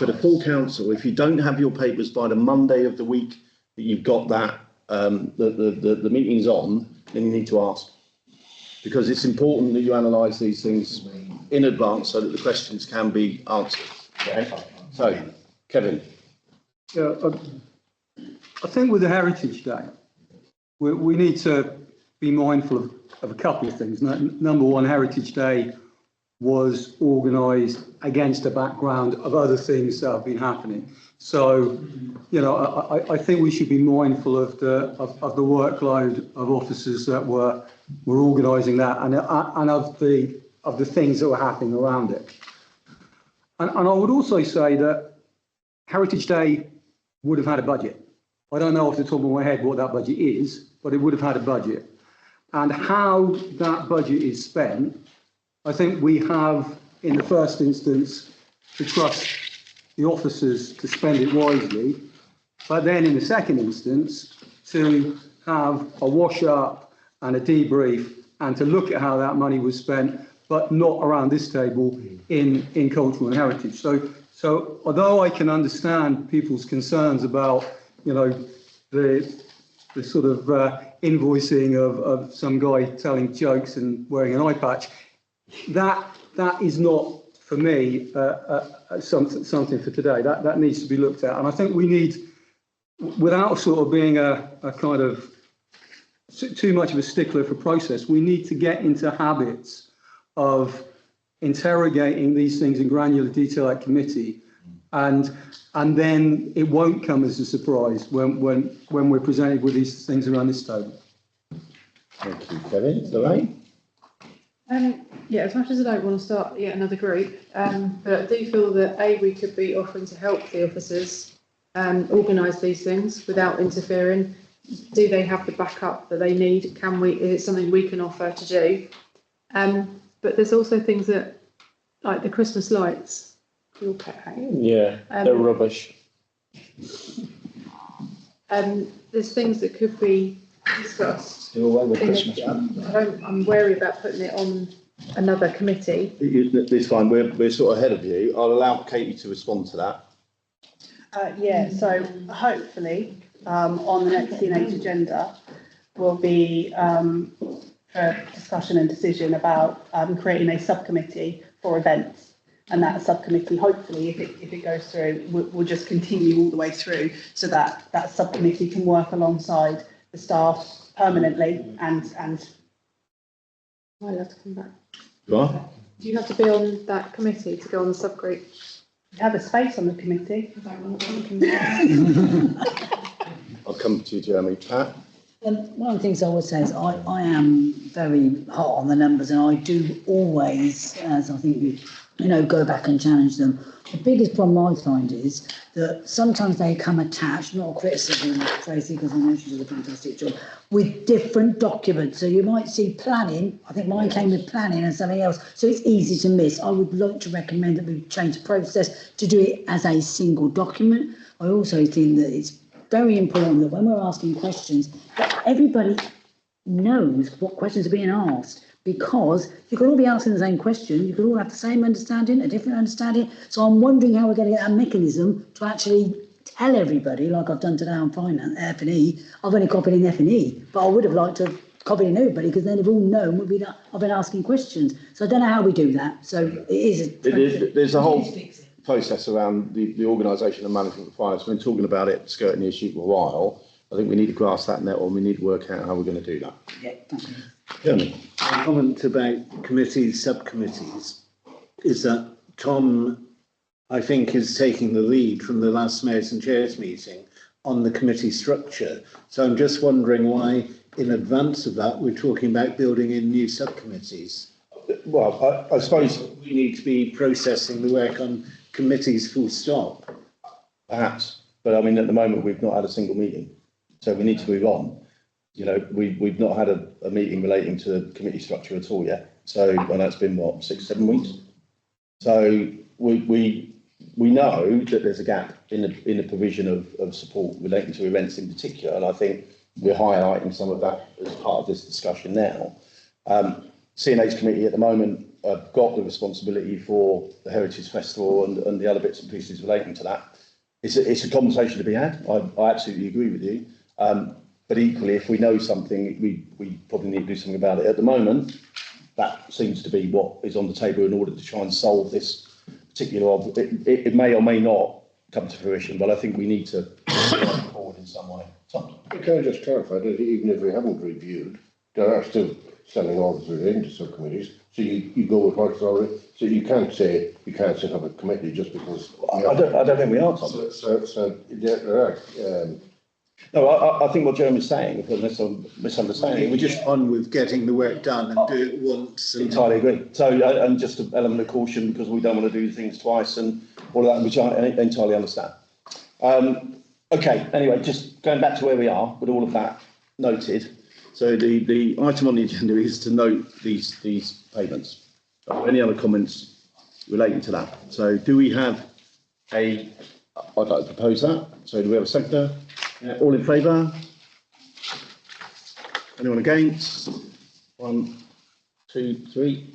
the full council, if you don't have your papers by the Monday of the week that you've got that the meeting's on, then you need to ask, because it's important that you analyse these things in advance so that the questions can be answered. Okay? So, Kevin. Yeah, I think with the Heritage Day, we need to be mindful of a couple of things. Number one, Heritage Day was organised against a background of other things that have been happening. So, you know, I think we should be mindful of the workload of officers that were organising that and of the things that were happening around it. And I would also say that Heritage Day would have had a budget. I don't know off the top of my head what that budget is, but it would have had a budget. And how that budget is spent, I think we have, in the first instance, to trust the officers to spend it wisely, but then in the second instance, to have a wash up and a debrief and to look at how that money was spent, but not around this table in cultural and heritage. So although I can understand people's concerns about, you know, the sort of invoicing of some guy telling jokes and wearing an eye patch, that is not for me, something for today. That needs to be looked at. And I think we need, without sort of being a kind of too much of a stickler for process, we need to get into habits of interrogating these things in granular detail at committee, and then it won't come as a surprise when we're presented with these things around this table. Thank you, Kevin. Lorraine? Yeah, as much as I don't want to start yet another group, but I do feel that we could be offering to help the officers organise these things without interfering. Do they have the backup that they need? Is it something we can offer to do? But there's also things that, like the Christmas lights, your pet hanging. Yeah, they're rubbish. There's things that could be discussed. Do away with Christmas. I'm wary about putting it on another committee. It's fine, we're sort of ahead of you. I'll allow Katie to respond to that. Yeah, so hopefully, on the next CNH agenda will be for discussion and decision about creating a subcommittee for events. And that subcommittee, hopefully, if it goes through, will just continue all the way through, so that that subcommittee can work alongside the staff permanently and. I'll have to come back. You are? Do you have to be on that committee to go on the subgroup? You have a space on the committee. I'll come to you, Jeremy. Pat? One of the things I would say is I am very hot on the numbers, and I do always, as I think you go back and challenge them. The biggest problem I find is that sometimes they come attached, not a criticism of Tracy, because I know she does a fantastic job, with different documents. So you might see planning, I think mine came with planning and something else, so it's easy to miss. I would like to recommend that we change the process to do it as a single document. I also think that it's very important that when we're asking questions, that everybody knows what questions are being asked, because you could all be asking the same question, you could all have the same understanding, a different understanding. So I'm wondering how we're going to get that mechanism to actually tell everybody, like I've done today on finance, F&E. I've only copied in F&E, but I would have liked to have copied in everybody, because then they've all known I've been asking questions. So I don't know how we do that. So There's a whole process around the organisation and management of finance. We've been talking about it, skirting the issue for a while. I think we need to grasp that net, or we need to work out how we're going to do that. Yeah, thank you. Jeremy? A comment about committees, subcommittees, is that Tom, I think, is taking the lead from the last Mayors and Chairs meeting on the committee structure. So I'm just wondering why, in advance of that, we're talking about building in new subcommittees. Well, I suppose we need to be processing the work on committees full stop. Perhaps, but I mean, at the moment, we've not had a single meeting, so we need to move on. We've not had a meeting relating to the committee structure at all yet. So, and that's been what, 6-7 weeks. So we know that there's a gap in the provision of support relating to events in particular, and I think we're highlighting some of that as part of this discussion now. CNH committee at the moment have got the responsibility for the Heritage Festival and the other bits and pieces relating to that. It's a conversation to be had. I absolutely agree with you. But equally, if we know something, we probably need to do something about it. At the moment, that seems to be what is on the table in order to try and solve this particular. It may or may not come to fruition, but I think we need to move forward in some way. Can I just clarify that even if we haven't reviewed, there are still standing orders relating to subcommittees. So you go with what's already. So you can't say you can't set up a committee just because. I don't think we are, Tom. So yeah, there are. No, I think what Jeremy's saying, unless I'm misunderstanding, we're just on with getting the work done and do it once. Entirely agree. So, and just an element of caution, because we don't want to do things twice and all of that, which I entirely understand. Okay, anyway, just going back to where we are with all of that noted. So the item on the agenda is to note these payments. Any other comments relating to that? So do we have I'd like to propose that. So do we have a seconder? All in favour? Anyone against? 1, 2, 3,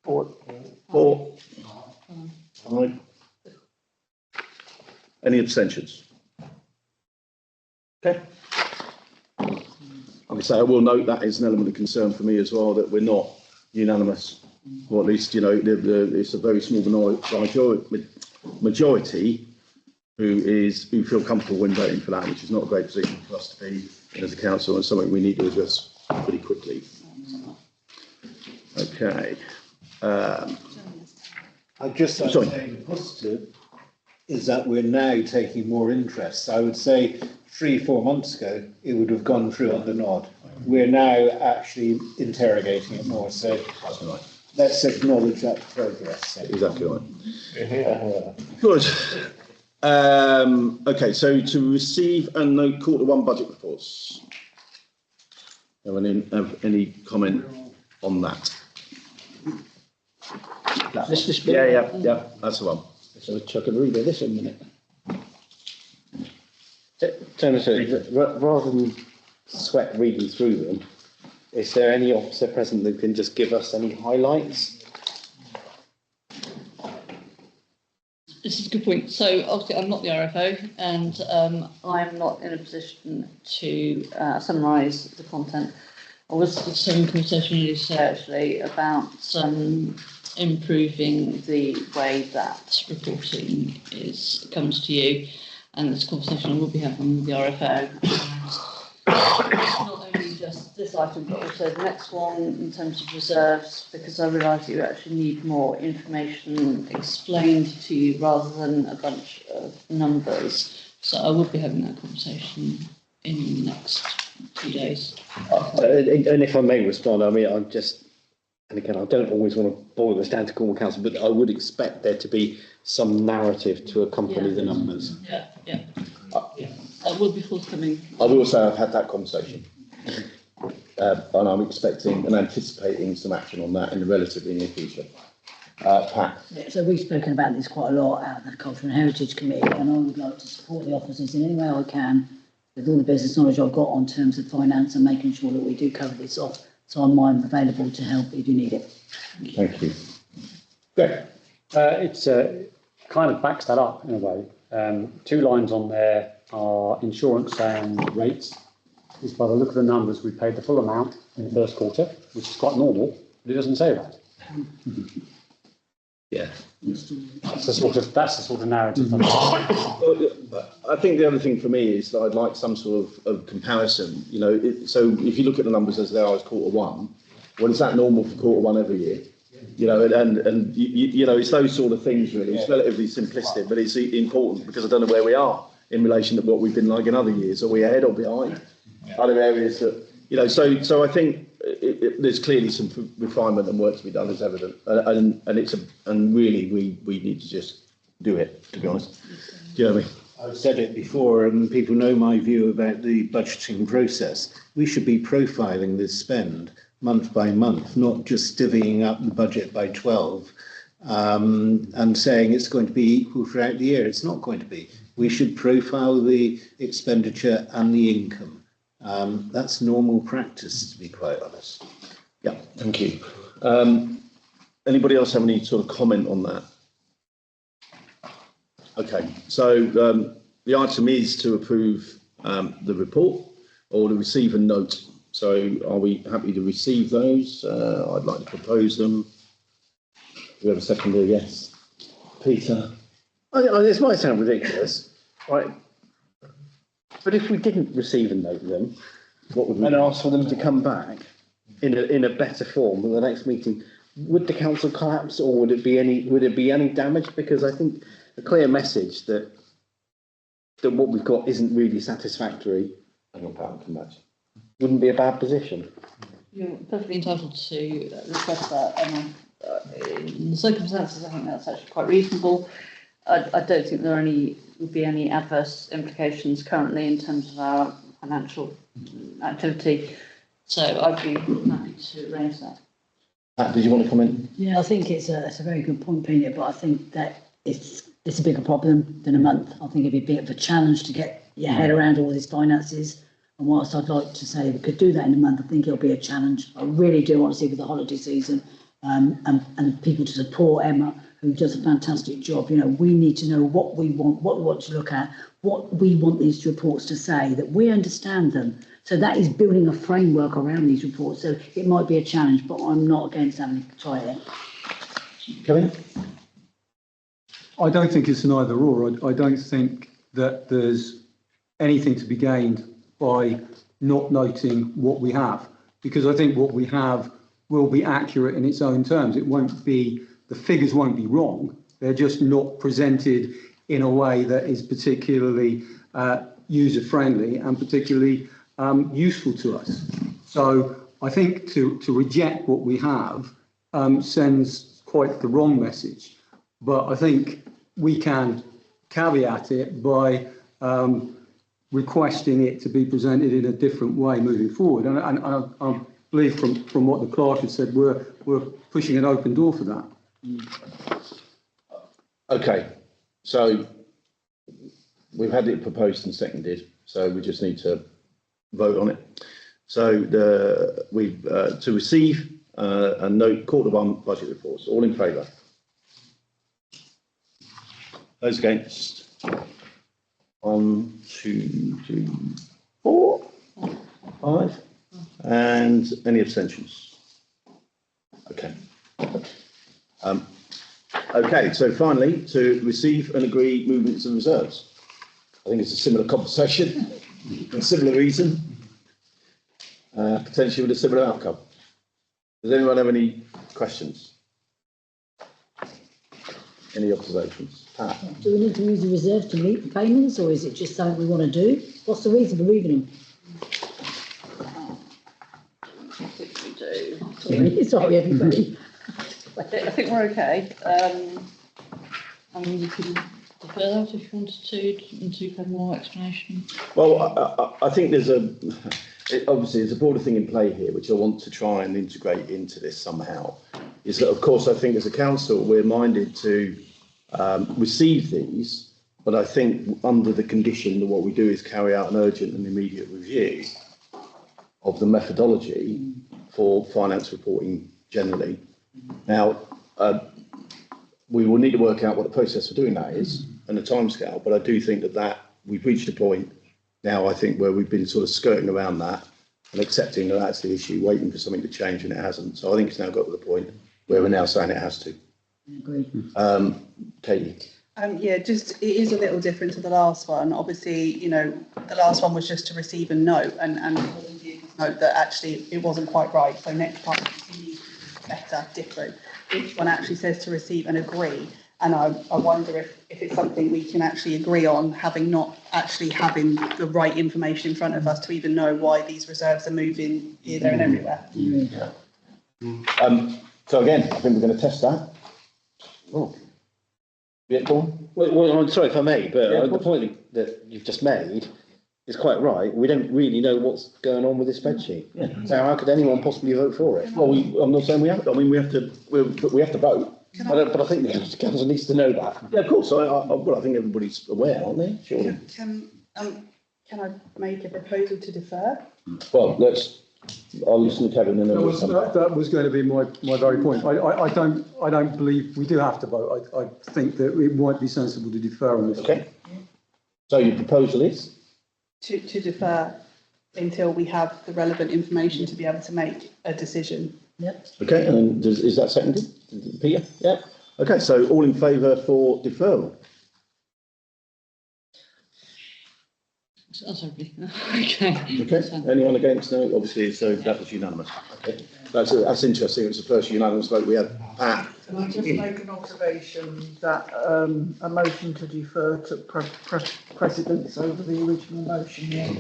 4, 5. Any abstentions? Okay. Like I say, I will note that is an element of concern for me as well, that we're not unanimous or at least, you know, it's a very small majority who feel comfortable when voting for that, which is not a great position for us to be in as a council, and something we need to address pretty quickly. Okay. I'd just like to say the positive is that we're now taking more interest. I would say 3-4 months ago, it would have gone through on the nod. We're now actually interrogating it more. So let's acknowledge that progress. Exactly right. Yeah. Good. Okay, so to receive and note Q1 budget reports. Any comment on that? Yeah, that's the one. So chuck and read this in a minute. Rather than sweat reading through them, is there any officer present that can just give us any highlights? This is a good point. So obviously I'm not the RFO, and I'm not in a position to summarise the content. I was having a conversation earlier actually about improving the way that reporting comes to you, and this conversation I will be having with the RFO. Not only just this item, but also the next one in terms of reserves, because I realise you actually need more information explained to you rather than a bunch of numbers. So I will be having that conversation in the next 2 days. And if I may respond, I mean, I'm just, and again, I don't always want to boil this down to Cornwall Council, but I would expect there to be some narrative to accompany the numbers. Yeah. That will be forthcoming. I will say I've had that conversation. And I'm expecting and anticipating some action on that in the relatively near future. Pat? Yeah, so we've spoken about this quite a lot at the Cultural and Heritage Committee, and I would like to support the officers in any way I can with all the business knowledge I've got on terms of finance and making sure that we do cover this off. So I'm available to help if you need it. Thank you. Great. It's kind of backs that up in a way. 2 lines on there are insurance and rates. Is by the look of the numbers, we paid the full amount in the first quarter, which is quite normal, but it doesn't say that. Yeah. That's the sort of narrative. I think the other thing for me is that I'd like some sort of comparison. You know, so if you look at the numbers as they are as Q1, well, is that normal for Q1 every year? You know, and you know, it's those sort of things really. It's relatively simplistic, but it's important because I don't know where we are in relation to what we've been like in other years. Are we ahead or behind? Other areas that, you know, so I think there's clearly some refinement and work to be done, is evident, and really we need to just do it, to be honest. Do you know what I mean? I've said it before, and people know my view about the budgeting process. We should be profiling this spend month by month, not just divvying up the budget by 12 and saying it's going to be equal throughout the year. It's not going to be. We should profile the expenditure and the income. That's normal practice, to be quite honest. Yeah, thank you. Anybody else have any sort of comment on that? Okay, so the item is to approve the report or to receive a note. So are we happy to receive those? I'd like to propose them. Do we have a seconder? Yes. Peter? This might sound ridiculous, right? But if we didn't receive and note them, what would we and ask for them to come back in a better form at the next meeting, would the council collapse, or would it be any damage? Because I think a clear message that what we've got isn't really satisfactory. Hang on, Pat, come back. Wouldn't be a bad position. You're perfectly entitled to request that, and in the circumstances, I think that's actually quite reasonable. I don't think there would be any adverse implications currently in terms of our financial activity, so I'd be happy to raise that. Pat, did you want to comment? Yeah, I think it's a very good point, Peter, but I think that it's a bigger problem than a month. I think it'd be a bit of a challenge to get your head around all these finances. And whilst I'd like to say we could do that in a month, I think it'll be a challenge. I really do want to see with the holiday season and people to support Emma, who does a fantastic job. You know, we need to know what we want to look at, what we want these reports to say, that we understand them. So that is building a framework around these reports. So it might be a challenge, but I'm not against having to try it. Kevin? I don't think it's an either or. I don't think that there's anything to be gained by not noting what we have, because I think what we have will be accurate in its own terms. It won't be, the figures won't be wrong. They're just not presented in a way that is particularly user-friendly and particularly useful to us. So I think to reject what we have sends quite the wrong message. But I think we can caveat it by requesting it to be presented in a different way moving forward. And I believe from what the clerk has said, we're pushing an open door for that. Okay, so we've had it proposed and seconded, so we just need to vote on it. So to receive and note Q1 budget reports. All in favour? Those against? 1, 2, 3, 4, 5, and any abstentions? Okay. Okay, so finally, to receive and agree movements and reserves. I think it's a similar conversation, for a similar reason, potentially with a similar outcome. Does anyone have any questions? Any observations? Pat? Do we need to use the reserve to meet the payments, or is it just something we want to do? What's the reason for moving them? I think we do. Sorry, everybody. I think we're okay. I mean, you can defer that if you wanted to, and to have more explanation. Well, I think there's obviously there's a broader thing in play here, which I want to try and integrate into this somehow. Is that, of course, I think as a council, we're minded to receive these, but I think under the condition that what we do is carry out an urgent and immediate review of the methodology for finance reporting generally. Now, we will need to work out what the process for doing that is and the timescale, but I do think that we've reached a point now, I think, where we've been sort of skirting around that and accepting that that's the issue, waiting for something to change, and it hasn't. So I think it's now got to the point where we're now saying it has to. Agreed. Katie? Yeah, just it is a little different to the last one. Obviously, you know, the last one was just to receive and note, and note that actually it wasn't quite right. So next time it needs to be better, different. Each one actually says to receive and agree. And I wonder if it's something we can actually agree on, having the right information in front of us to even know why these reserves are moving here, there and everywhere. Yeah. So again, I think we're going to test that. Oh. Yeah, go on. Well, I'm sorry if I may, but Yeah, the point that you've just made is quite right. We don't really know what's going on with this spreadsheet. Yeah. So how could anyone possibly vote for it? Well, I'm not saying we have. I mean, we have to vote. But I think the council needs to know that. Yeah, of course. I think everybody's aware, aren't they? Surely. Can I make a proposal to defer? Well, I'll listen to Kevin and then That was going to be my very point. I don't believe we do have to vote. I think that it might be sensible to defer on this. Okay. So your proposal is? To defer until we have the relevant information to be able to make a decision. Yep. Okay, and is that seconded? Peter? Yeah. Okay, so all in favour for deferral? That's lovely. Okay. Okay. Anyone against? No, obviously, so that was unanimous. Okay. That's interesting. It was the first unanimous vote we had. Pat? Can I just make an observation that a motion to defer took precedence over the original motion? Yeah.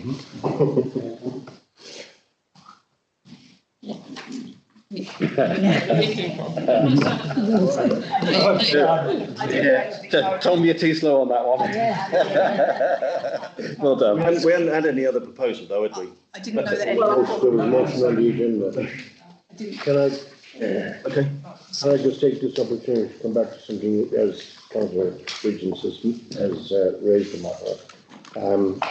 Tom, you're too slow on that one. Well done. We hadn't had any other proposal, though, had we? I didn't know that There was a motion on the agenda. Can I? Okay. Can I just take this opportunity to come back to something as Councillor Regent has raised the matter,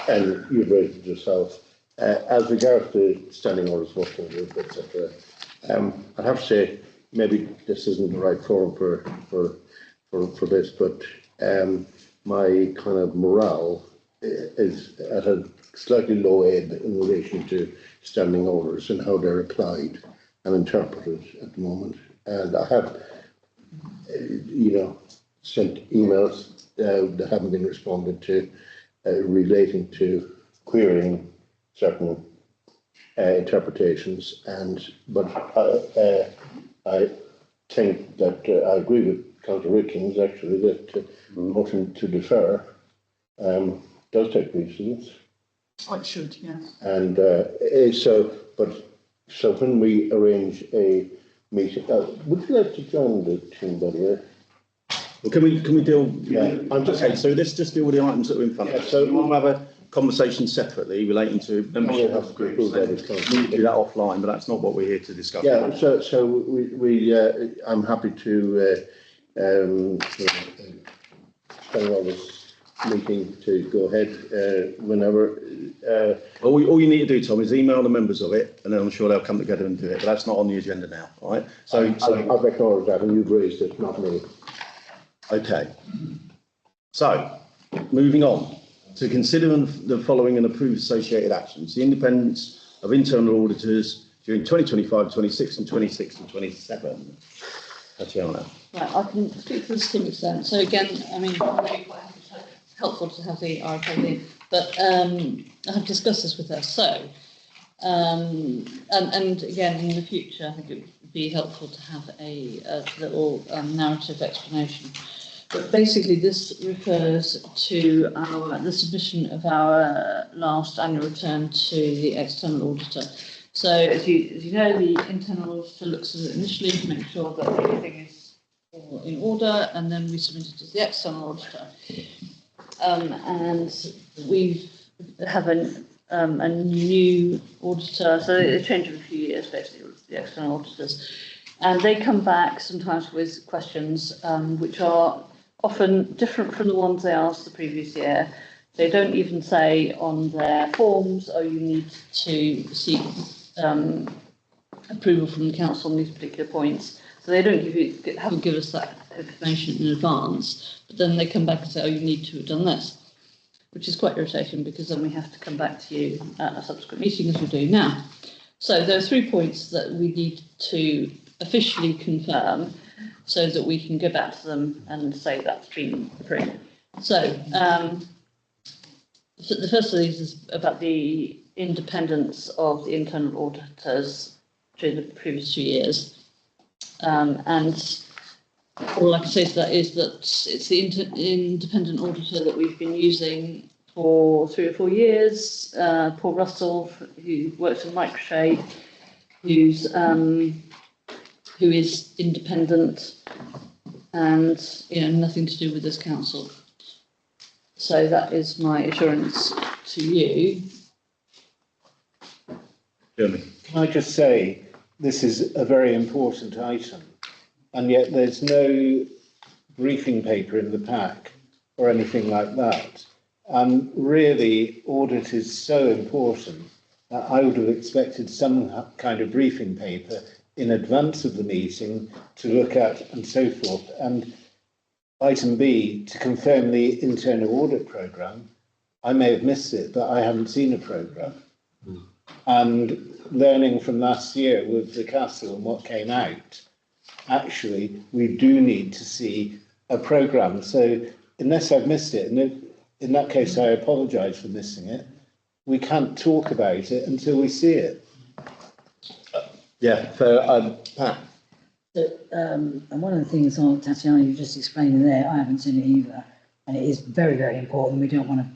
and you've raised it yourself. As regards to standing orders, working group, etc. I have to say maybe this isn't the right forum for for this, but my kind of morale is at a slightly low ebb in relation to standing orders and how they're applied and interpreted at the moment. And I have, sent emails that haven't been responded to relating to querying certain interpretations. But I think that I agree with Councillor Rickens actually that motion to defer does take precedence. Oh, it should, yeah. And so when we arrange a meeting, would you like to join the team, by the way? Well, can we deal? Yeah, I'm just okay. So let's just deal with the items that are in front of us. So we want to have a conversation separately relating to membership of groups. We need to do that offline, but that's not what we're here to discuss. Yeah. So we I'm happy to spend all this meeting to go ahead whenever. All you need to do, Tom, is email the members of it, and then I'm sure they'll come together and do it. But that's not on the agenda now, all right? So I've acknowledged that, and you've raised it, not me. Okay. So, moving on to consider the following and approve associated actions: the independence of internal auditors during 2025, 26, and 26 and 27. Tatiana. Right, I can speak to the scheme extent. So again, I mean, quite helpful to have the RFID, but I have discussed this with her. So, and again, in the future, I think it would be helpful to have a little narrative explanation. But basically, this refers to the submission of our last annual return to the external auditor. So, as you know, the internal auditor looks at it initially to make sure that everything is all in order, and then we submit it to the external auditor. And we have a new auditor, so they change every few years, basically, the external auditors. And they come back sometimes with questions which are often different from the ones they asked the previous year. They don't even say on their forms, oh, you need to seek approval from the council on these particular points. So they haven't given us that information in advance, but then they come back and say, oh, you need to have done this, which is quite irritating because then we have to come back to you at a subsequent meeting as we do now. So there are 3 points that we need to officially confirm so that we can go back to them and say that's been approved. So the first of these is about the independence of the internal auditors during the previous 2 years. And all I can say to that is that it's the independent auditor that we've been using for 3 or 4 years. Paul Russell, who works in Microshade, who is independent and nothing to do with this council. So that is my assurance to you. Jeremy. Can I just say, this is a very important item, and yet there's no briefing paper in the pack or anything like that. And really, audit is so important that I would have expected some kind of briefing paper in advance of the meeting to look at and so forth. And item B, to confirm the internal audit programme. I may have missed it, but I haven't seen a programme. And learning from last year with the castle and what came out, actually, we do need to see a programme. So unless I've missed it, and in that case, I apologise for missing it, we can't talk about it until we see it. Yeah, Pat. And one of the things, Tatiana, you just explained there, I haven't seen it either, and it is very, very important. We don't want to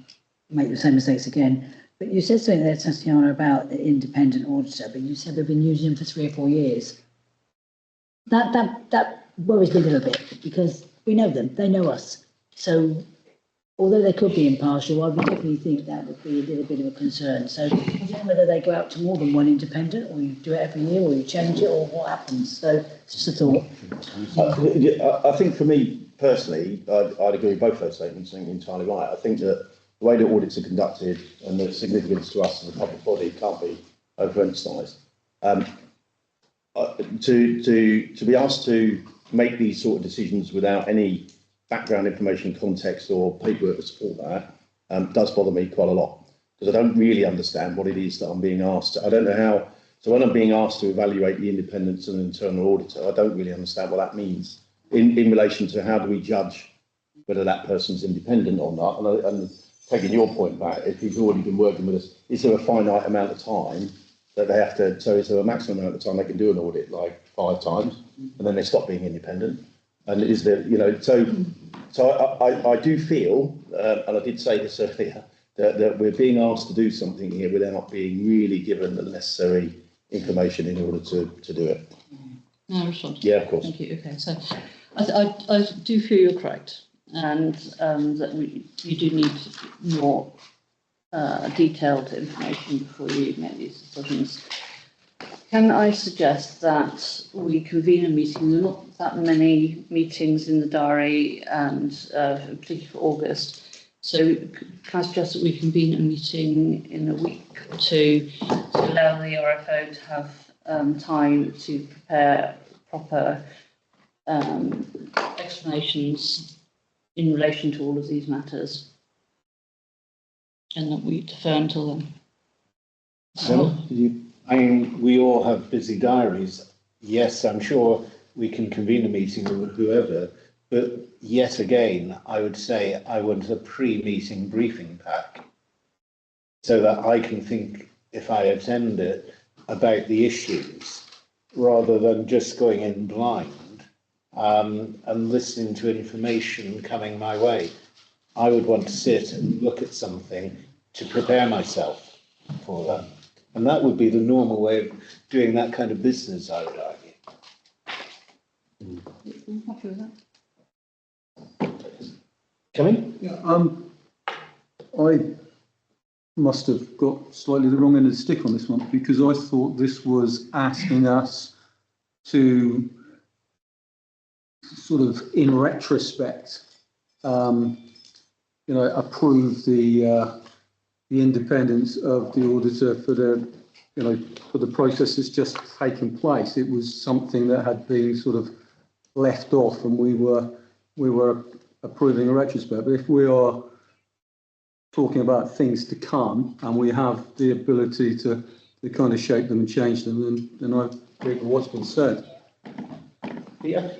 make the same mistakes again. But you said something there, Tatiana, about the independent auditor, but you said we've been using them for 3 or 4 years. That worries me a little bit because we know them, they know us. So although they could be impartial, I would definitely think that would be a little bit of a concern. So I don't know whether they go out to more than one independent, or you do it every year, or you change it, or what happens. So it's just a thought. I think for me personally, I'd agree with both those statements. I think you're entirely right. I think that the way that audits are conducted and the significance to us as a public body can't be overemphasised. To be asked to make these sort of decisions without any background information, context or paperwork to support that does bother me quite a lot, because I don't really understand what it is that I'm being asked. I don't know how, so when I'm being asked to evaluate the independence of an internal auditor, I don't really understand what that means in relation to how do we judge whether that person's independent or not. And taking your point back, if he's already been working with us, is there a finite amount of time that they have to, so is there a maximum amount of time they can do an audit, like 5 times, and then they stop being independent? And is there, you know, so I do feel, and I did say this earlier, that we're being asked to do something here without being really given the necessary information in order to do it. No response. Yeah, of course. Thank you. Okay, so I do feel you're correct, and that you do need more detailed information before you make these decisions. Can I suggest that we convene a meeting? There are not that many meetings in the diary, and particularly for August. So can I suggest that we convene a meeting in a week to allow the RFO to have time to prepare proper explanations in relation to all of these matters, and that we defer until then? I mean, we all have busy diaries. Yes, I'm sure we can convene a meeting with whoever, but yet again, I would say I want a pre-meeting briefing pack so that I can think, if I attend it, about the issues rather than just going in blind and listening to information coming my way. I would want to sit and look at something to prepare myself for that. And that would be the normal way of doing that kind of business, I would argue. I'm happy with that. Coming? Yeah, I must have got slightly the wrong end of the stick on this one, because I thought this was asking us to sort of, in retrospect, approve the independence of the auditor for the process that's just taken place. It was something that had been sort of left off, and we were approving a retrospect. But if we are talking about things to come and we have the ability to kind of shape them and change them, then I agree with what's been said. Yeah.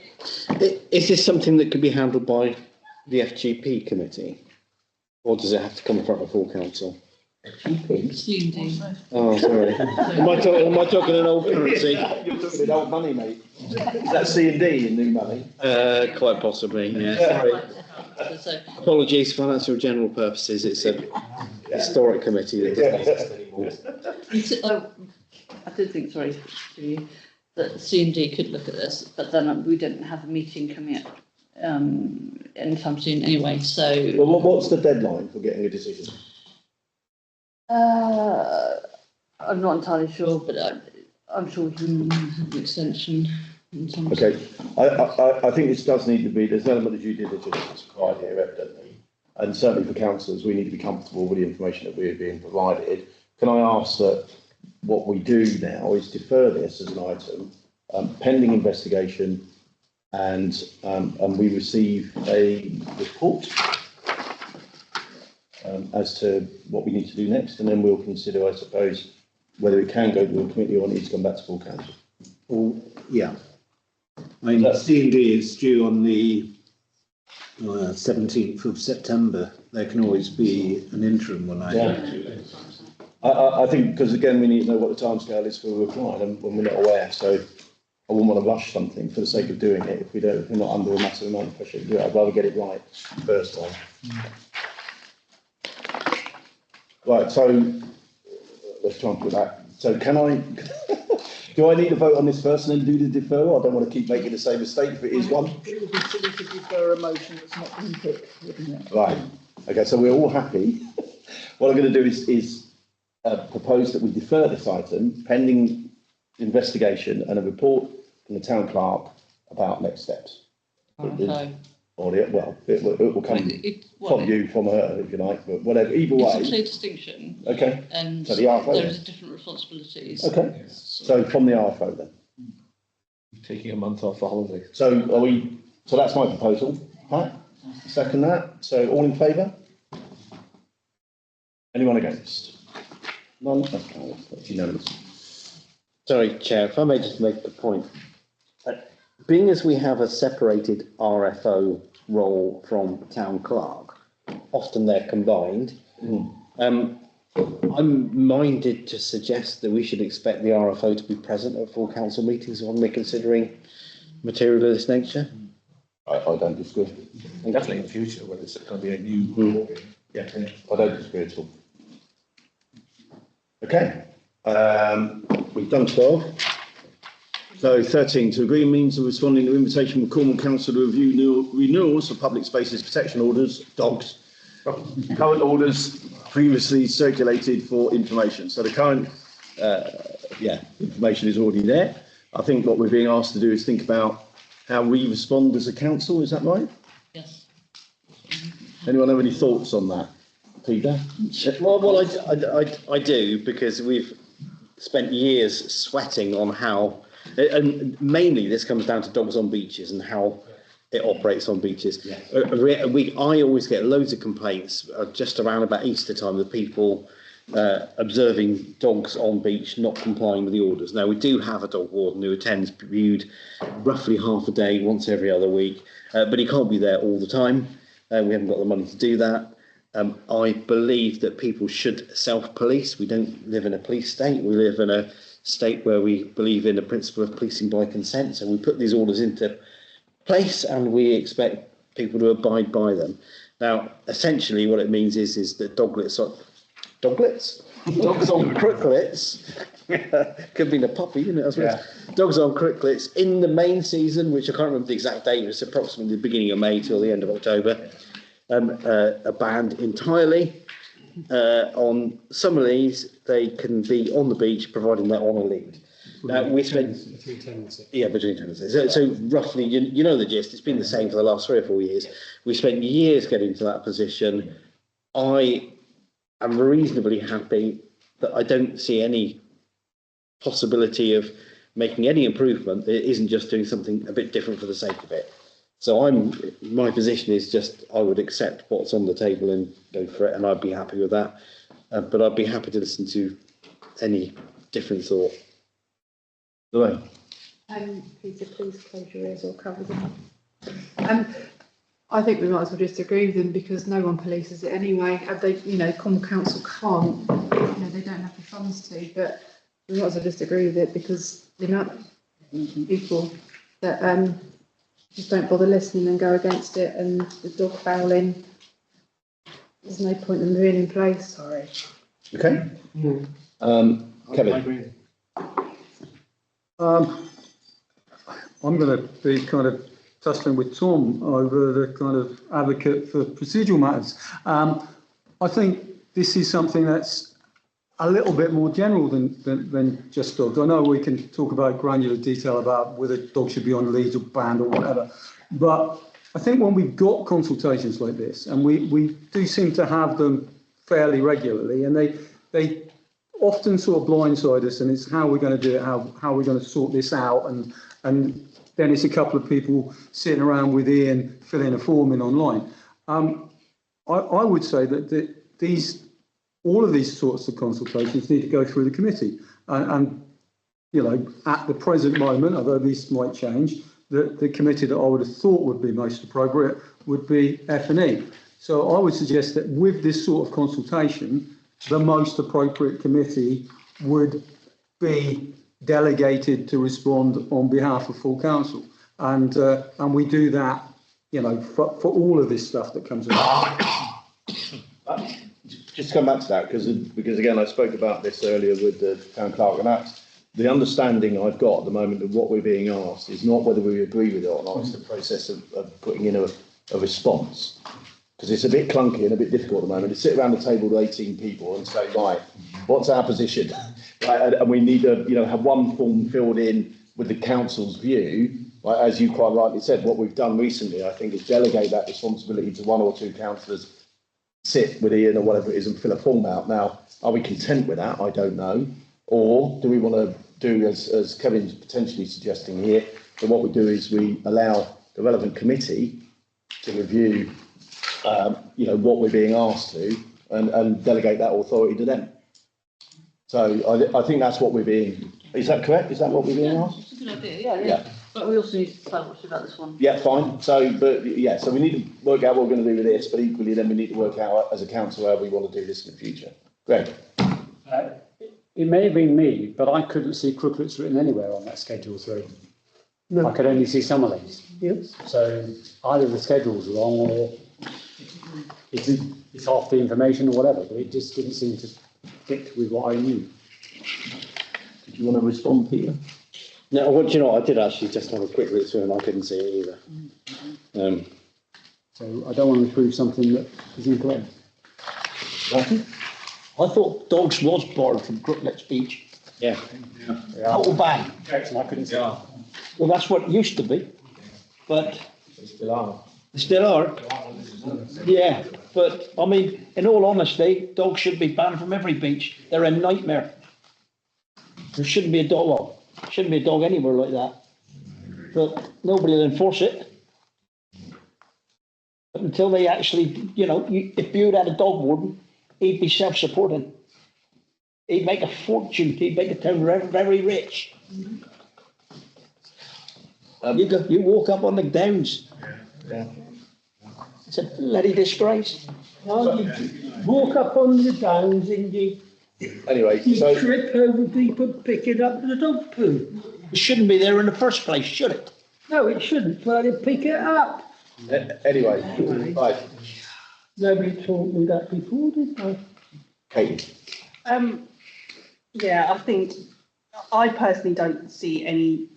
Is this something that could be handled by the FGP committee, or does it have to come in front of full council? C&D. Oh, sorry. am I talking an old currency? You're talking in old money, mate. Is that C&D in new money? Quite possibly, yeah. Sorry. Apologies, for financial general purposes. It's a historic committee that doesn't exist anymore. I did think, sorry, that C&D could look at this, but then we didn't have a meeting coming up anytime soon anyway, so... Well, what's the deadline for getting a decision? I'm not entirely sure, but I'm sure we can have an extension. Okay, I think this does need to be, there's an element of due diligence that's required here, evidently. And certainly for councillors, we need to be comfortable with the information that we're being provided. Can I ask that what we do now is defer this as an item, pending investigation, and we receive a report as to what we need to do next, and then we'll consider, I suppose, whether it can go to a committee or needs to come back to full council. Well, yeah. I mean, C&D is due on the 17th of September. There can always be an interim one. I think, because again, we need to know what the timescale is for replying, and when we're not aware, so I wouldn't want to rush something for the sake of doing it if we're not under a massive amount of pressure to do it. I'd rather get it right first time. Right, so let's try and put that. So can I, do I need to vote on this first and then do the deferral? I don't want to keep making the same mistake if it is one. It would be silly to defer a motion that's not been picked, wouldn't it? Right, okay, so we're all happy. What I'm going to do is propose that we defer this item pending investigation and a report from the town clerk about next steps. Or it will come from you, from her, if you like, but whatever, either way. It's a clear distinction. Okay. And so the RFO, there is different responsibilities. Okay. So from the RFO then. Taking a month off for holiday. So are we? So that's my proposal. Huh? Second that. So all in favour? Anyone against? None? Okay, that's unanimous. Sorry, Chair, if I may just make a point. Being as we have a separated RFO role from town clerk, often they're combined. I'm minded to suggest that we should expect the RFO to be present at full council meetings when we're considering material of this nature. I don't disagree. Definitely in the future, when it's going to be a new. Yeah, I don't disagree at all. Okay, we've done 12. So 13, to agree means of responding to invitation from Cornwall Council to review renewals of public spaces protection orders, dogs, current orders previously circulated for information. So the current, information is already there. I think what we're being asked to do is think about how we respond as a council, is that right? Yes. Anyone have any thoughts on that? Peter? Well, I do, because we've spent years sweating on how, and mainly this comes down to dogs on beaches and how it operates on beaches. Yeah. I always get loads of complaints just around about Easter time with people observing dogs on beach not complying with the orders. Now, we do have a dog warden who attends viewed roughly half a day, once every other week, but he can't be there all the time. We haven't got the money to do that. I believe that people should self-police. We don't live in a police state. We live in a state where we believe in the principle of policing by consent. So we put these orders into place and we expect people to abide by them. Now, essentially what it means is that dogs on crooklets, could be a puppy, isn't it? Yeah. Dogs on crooklets in the main season, which I can't remember the exact date, it's approximately the beginning of May till the end of October, are banned entirely. On some of these, they can be on the beach, providing they're on a lead. We spent between 10 and 6. Yeah, between 10 and 6. So roughly, you know the gist. It's been the same for the last 3 or 4 years. We spent years getting to that position. I am reasonably happy that I don't see any possibility of making any improvement that isn't just doing something a bit different for the sake of it. So my position is just I would accept what's on the table and go for it, and I'd be happy with that. But I'd be happy to listen to any different thought. Peter, please close your ears or cover them. I think we might as well just agree with them because no one polices it anyway. Cornwall Council can't, they don't have the funds to, but we might as well just agree with it because the amount of people that just don't bother listening and go against it, and the dog fouling, there's no point in them being in place. Sorry. Okay. Kevin. I agree. I'm going to be kind of tussling with Tom over the kind of advocate for procedural matters. I think this is something that's a little bit more general than just dogs. I know we can talk about granular detail about whether dogs should be on leads or banned or whatever, but I think when we've got consultations like this, and we do seem to have them fairly regularly, and they often sort of blindside us, and it's how we're going to do it, how we're going to sort this out, and then it's a couple of people sitting around with Ian filling a form in online. I would say that all of these sorts of consultations need to go through the committee, and at the present moment, although this might change, the committee that I would have thought would be most appropriate would be F&E. So I would suggest that with this sort of consultation, the most appropriate committee would be delegated to respond on behalf of full council, and we do that, for all of this stuff that comes about. Just to come back to that, because again, I spoke about this earlier with the town clerk, and that's the understanding I've got at the moment of what we're being asked is not whether we agree with it or not, it's the process of putting in a response. Because it's a bit clunky and a bit difficult at the moment to sit around the table with 18 people and say, right, what's our position? Right, and we need to, have one form filled in with the council's view. Right, as you quite rightly said, what we've done recently, I think, is delegate that responsibility to 1 or 2 councillors, sit with Ian or whatever it is and fill a form out. Now, are we content with that? I don't know. Or do we want to do, as Kevin's potentially suggesting here, that what we do is we allow the relevant committee to review, what we're being asked to and delegate that authority to them. So I think that's what we're being, is that correct? Is that what we're being asked? It's a good idea, yeah. Yeah. But we also need to decide what to do about this one. Yeah, fine. So we need to work out what we're going to do with this, but equally then we need to work out as a council how we want to do this in the future. Greg? It may have been me, but I couldn't see crooklets written anywhere on that Schedule 3. No. I could only see some of these. Yes. So either the schedule's wrong or it's half the information or whatever, but it just didn't seem to fit with what I knew. Did you want to respond, Peter? No, well, do you know what? I did actually just have a quick look through and I couldn't see it either. So I don't want to prove something that is incorrect. I thought dogs was borrowed from Crooklet's Beach. Yeah. Total ban. I couldn't see it. Well, that's what it used to be, but. They still are. They still are. Yeah, but I mean, in all honesty, dogs should be banned from every beach. They're a nightmare. There shouldn't be a dog, well, shouldn't be a dog anywhere like that. But nobody will enforce it. But until they actually, if Bude had a dog warden, he'd be self-supporting. He'd make a fortune. He'd make the town very, very rich. You walk up on the downs. Yeah. It's a bloody disgrace. Well, you walk up on the downs and you trip over people and pick it up with a dog poo. It shouldn't be there in the first place, should it? No, it shouldn't, but they pick it up. Anyway, right. Nobody taught me that before, did they? Kate? Yeah, I personally don't see any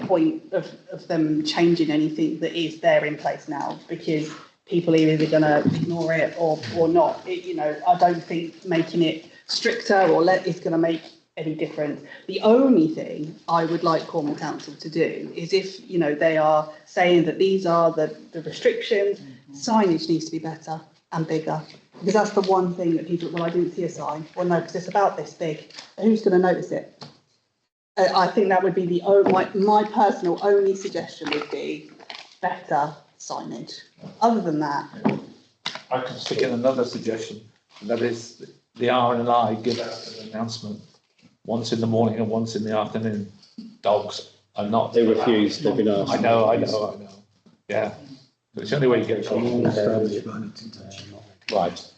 point of them changing anything that is there in place now, because people are either going to ignore it or not. I don't think making it stricter or is going to make any difference. The only thing I would like Cornwall Council to do is if, they are saying that these are the restrictions, signage needs to be better and bigger. Because that's the one thing that people, well, I didn't see a sign. Well, no, because it's about this big. Who's going to notice it? I think that would be my personal only suggestion would be better signage. Other than that, I can stick in another suggestion, and that is the R&I give out an announcement once in the morning and once in the afternoon. Dogs are not. They refuse. They've been asked. I know. Yeah, but it's the only way you get it. Right.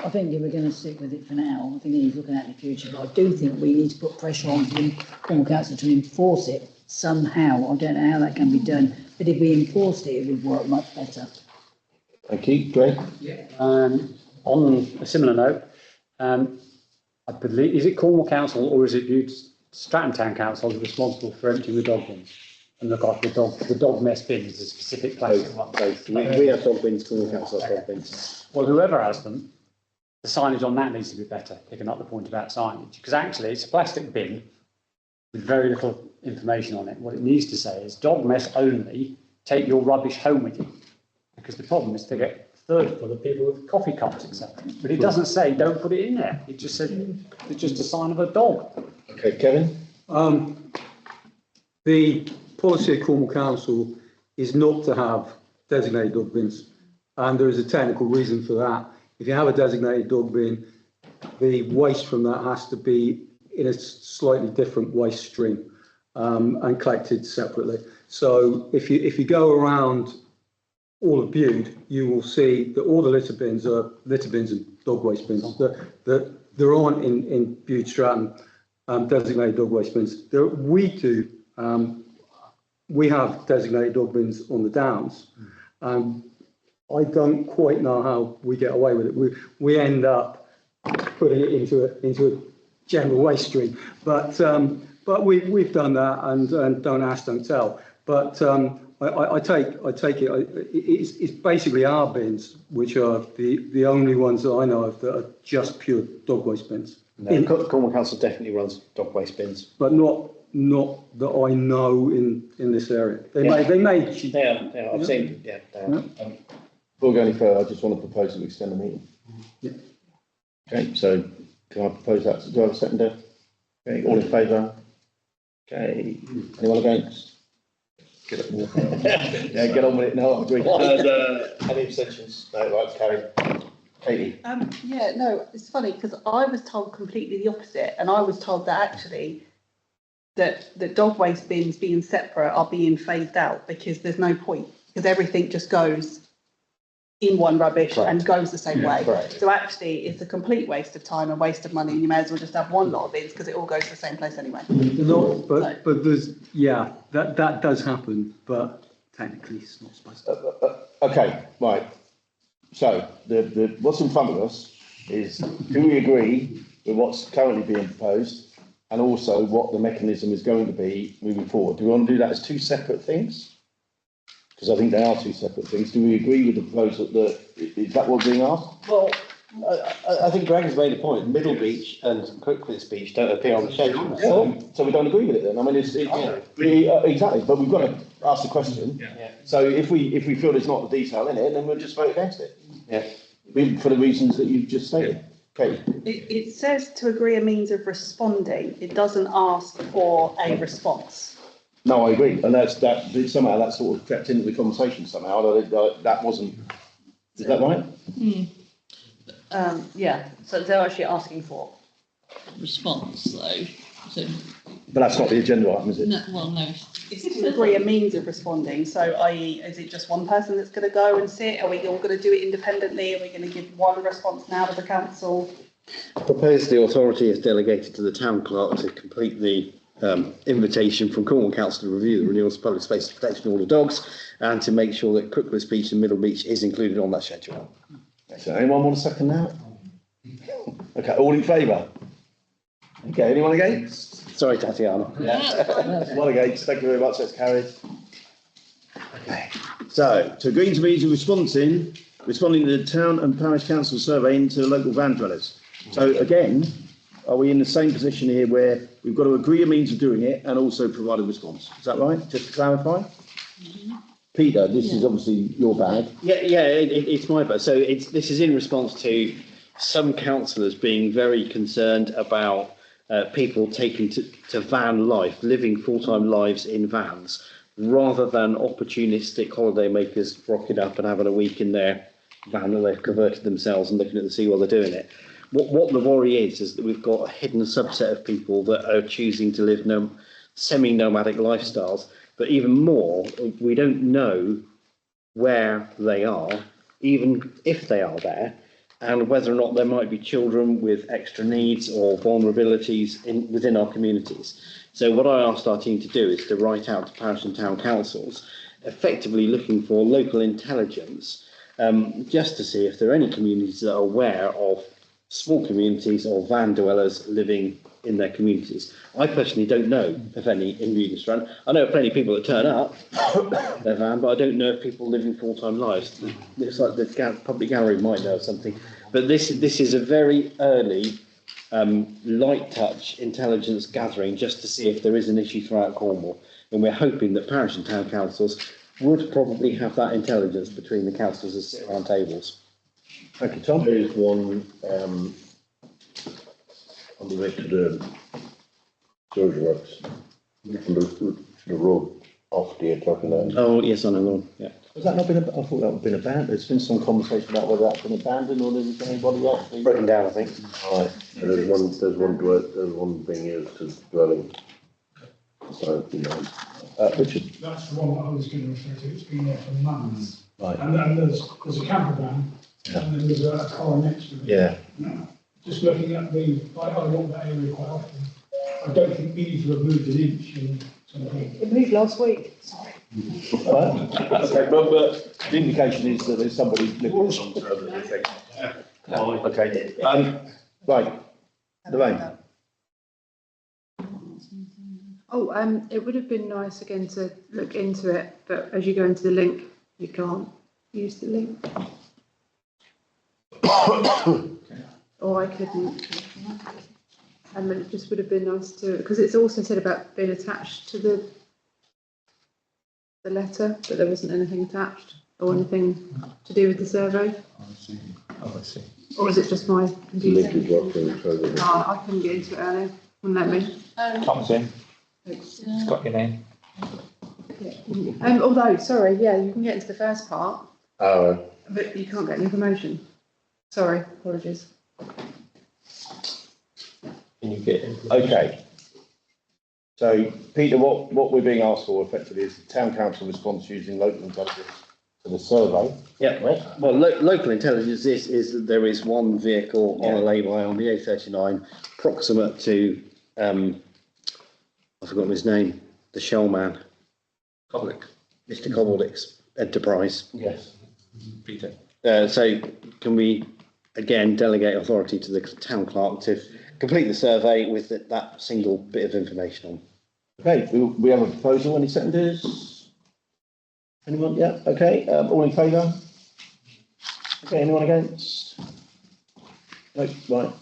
I think if we're going to stick with it for now, I think he's looking at the future, but I do think we need to put pressure on the Cornwall Council to enforce it somehow. I don't know how that can be done, but if we enforced it, it would work much better. Thank you, Greg. On a similar note, I believe, is it Cornwall Council or is it Bude-Stratton Town Council is responsible for emptying the dog bins? And look after the dog mess bins, a specific plastic one. We have dog bins, Cornwall Council has dog bins. Well, whoever has them, the signage on that needs to be better, picking up the point about signage. Because actually, it's a plastic bin with very little information on it. What it needs to say is dog mess only, take your rubbish home with you. Because the problem is to get a third full of people with coffee cups, etc. But it doesn't say don't put it in there. It just says it's just a sign of a dog. Okay, Kevin? The policy of Cornwall Council is not to have designated dog bins, and there is a technical reason for that. If you have a designated dog bin, the waste from that has to be in a slightly different waste stream and collected separately. So if you go around all of Bude, you will see that all the litter bins are litter bins and dog waste bins. There aren't in Bude-Stratton designated dog waste bins. We have designated dog bins on the downs. I don't quite know how we get away with it. We end up putting it into a general waste stream, but we've done that and don't ask, don't tell. But I take it. It's basically our bins, which are the only ones that I know of that are just pure dog waste bins. No, Cornwall Council definitely runs dog waste bins, but not that I know in this area. They may. They are. I've seen. Yeah, they are. Before we go any further, I just want to propose that we extend the meeting. Yeah. Okay, so can I propose that? Do I have a seconder? Okay, all in favour? Okay, anyone against? Get it. Yeah, get on with it. No, I agree. Any abstentions? No, right, carried. Katie? Yeah, no, it's funny because I was told completely the opposite, and I was told that actually that the dog waste bins being separate are being phased out because there's no point, because everything just goes in one rubbish and goes the same way. Correct. So actually, it's a complete waste of time and waste of money, and you may as well just have one lot of bins because it all goes to the same place anyway. But there's, yeah, that does happen, but technically it's not supposed to. Okay, right. So the what's in front of us is, do we agree with what's currently being proposed and also what the mechanism is going to be moving forward? Do we want to do that as two separate things? Because I think they are two separate things. Do we agree with the proposal that, is that what's being asked? Well, I think Greg has made a point. Middle Beach and Quickwitz Beach don't appear on the schedule. So we don't agree with it then? I mean, exactly, but we've got to ask the question. Yeah. So if we feel there's not the detail in it, then we'll just vote against it. Yeah. For the reasons that you've just stated. Okay. It says to agree a means of responding. It doesn't ask for a response. No, I agree, and that somehow that sort of crept into the conversation somehow. That wasn't. Is that right? Yeah, so they're actually asking for response though, so. But that's not the agenda item, is it? No, well, no. It's to agree a means of responding. So, i.e., is it just one person that's going to go and sit? Are we all going to do it independently? Are we going to give one response now to the council? Propose the authority is delegated to the town clerk to complete the invitation from Cornwall Council to review the renewals of public space protection order dogs and to make sure that Quickwitz Beach and Middle Beach is included on that schedule. So anyone want a second now? Okay, all in favour? Okay, anyone against? Sorry, Tatiana. Yeah. One against, thank you very much, that's carried. Okay, so to agree to means of responding to the town and parish council survey into local van dwellers. So again, are we in the same position here where we've got to agree a means of doing it and also provide a response? Is that right? Just to clarify? Peter, this is obviously your bag. It's my bag. So this is in response to some councillors being very concerned about people taking to van life, living full-time lives in vans, rather than opportunistic holiday makers rocking up and having a week in their van that they've converted themselves and looking at the sea while they're doing it. What the worry is that we've got a hidden subset of people that are choosing to live semi-nomadic lifestyles, but even more, we don't know where they are, even if they are there, and whether or not there might be children with extra needs or vulnerabilities within our communities. So what I asked our team to do is to write out to parish and town councils, effectively looking for local intelligence, just to see if there are any communities that are aware of small communities or van dwellers living in their communities. I personally don't know of any in Bude-Stratton. I know of plenty of people that turn up their van, but I don't know of people living full-time lives. It's like the public gallery might know of something, but this is a very early light touch intelligence gathering just to see if there is an issue throughout Cornwall, and we're hoping that parish and town councils would probably have that intelligence between the councils that sit around tables. Thank you, Tom. There is one on the way to the storage works, the road off the talking about. Oh, yes, I know. Yeah. Has that not been? I thought that had been abandoned. There's been some conversation about whether that's been abandoned or there was anybody actually broken down, I think. Right. There's one being used as dwelling. So, you know, Richard. That's the one that I was going to refer to. It's been there for months. Right. And then there's a camper van, and then there's a car next to it. Yeah. Just looking at I walk that area quite often. I don't think we need to have moved an inch in something. It moved last week, sorry. Okay, but the indication is that there's somebody living on the effect. Okay. Right. Lorraine. Oh, it would have been nice again to look into it, but as you go into the link, you can't use the link. Or I couldn't. And it just would have been nice to, because it's also said about being attached to the letter, but there wasn't anything attached or anything to do with the survey. I see. Or is it just my computer? Link I couldn't get into it earlier. Wouldn't let me. Tom's in. Thanks. It's got your name. Although, sorry, yeah, you can get into the first part, Oh, but you can't get any information. Sorry, apologies. Can you get? Okay. So, Peter, what we're being asked for effectively is the town council response using local intelligence to the survey. Yeah, well, local intelligence is that there is one vehicle on a lay-by on the A39 proximate to, I've forgotten his name, the Shell man. Public. Mr. Cobbledick's enterprise. Yes. Peter. So can we, again, delegate authority to the town clerk to complete the survey with that single bit of information on? Okay, we have a proposal. Any seconders? Anyone? Yeah, okay. All in favour? Okay, anyone against? No, right.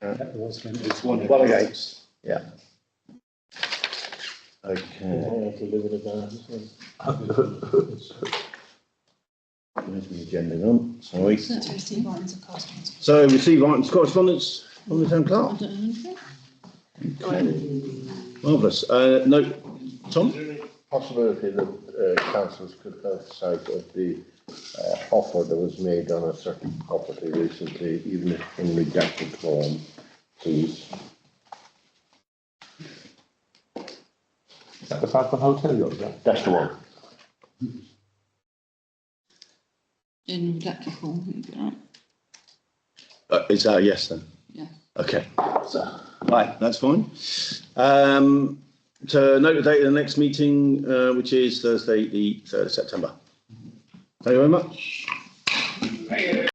It's one against. Yeah. Okay. Where's the agenda gone? Sorry. So receive items correspondence from the town clerk. Marvellous. No, Tom? Is there any possibility that councillors could have sight of the offer that was made on a certain property recently, even if in redacted form, please? Is that the Falcon Hotel you're at? That's the one. In redacted form, would be right. Is that a yes then? Yeah. Okay. So, right, that's fine. To note the date of the next meeting, which is Thursday, the 3rd of September. Thank you very much.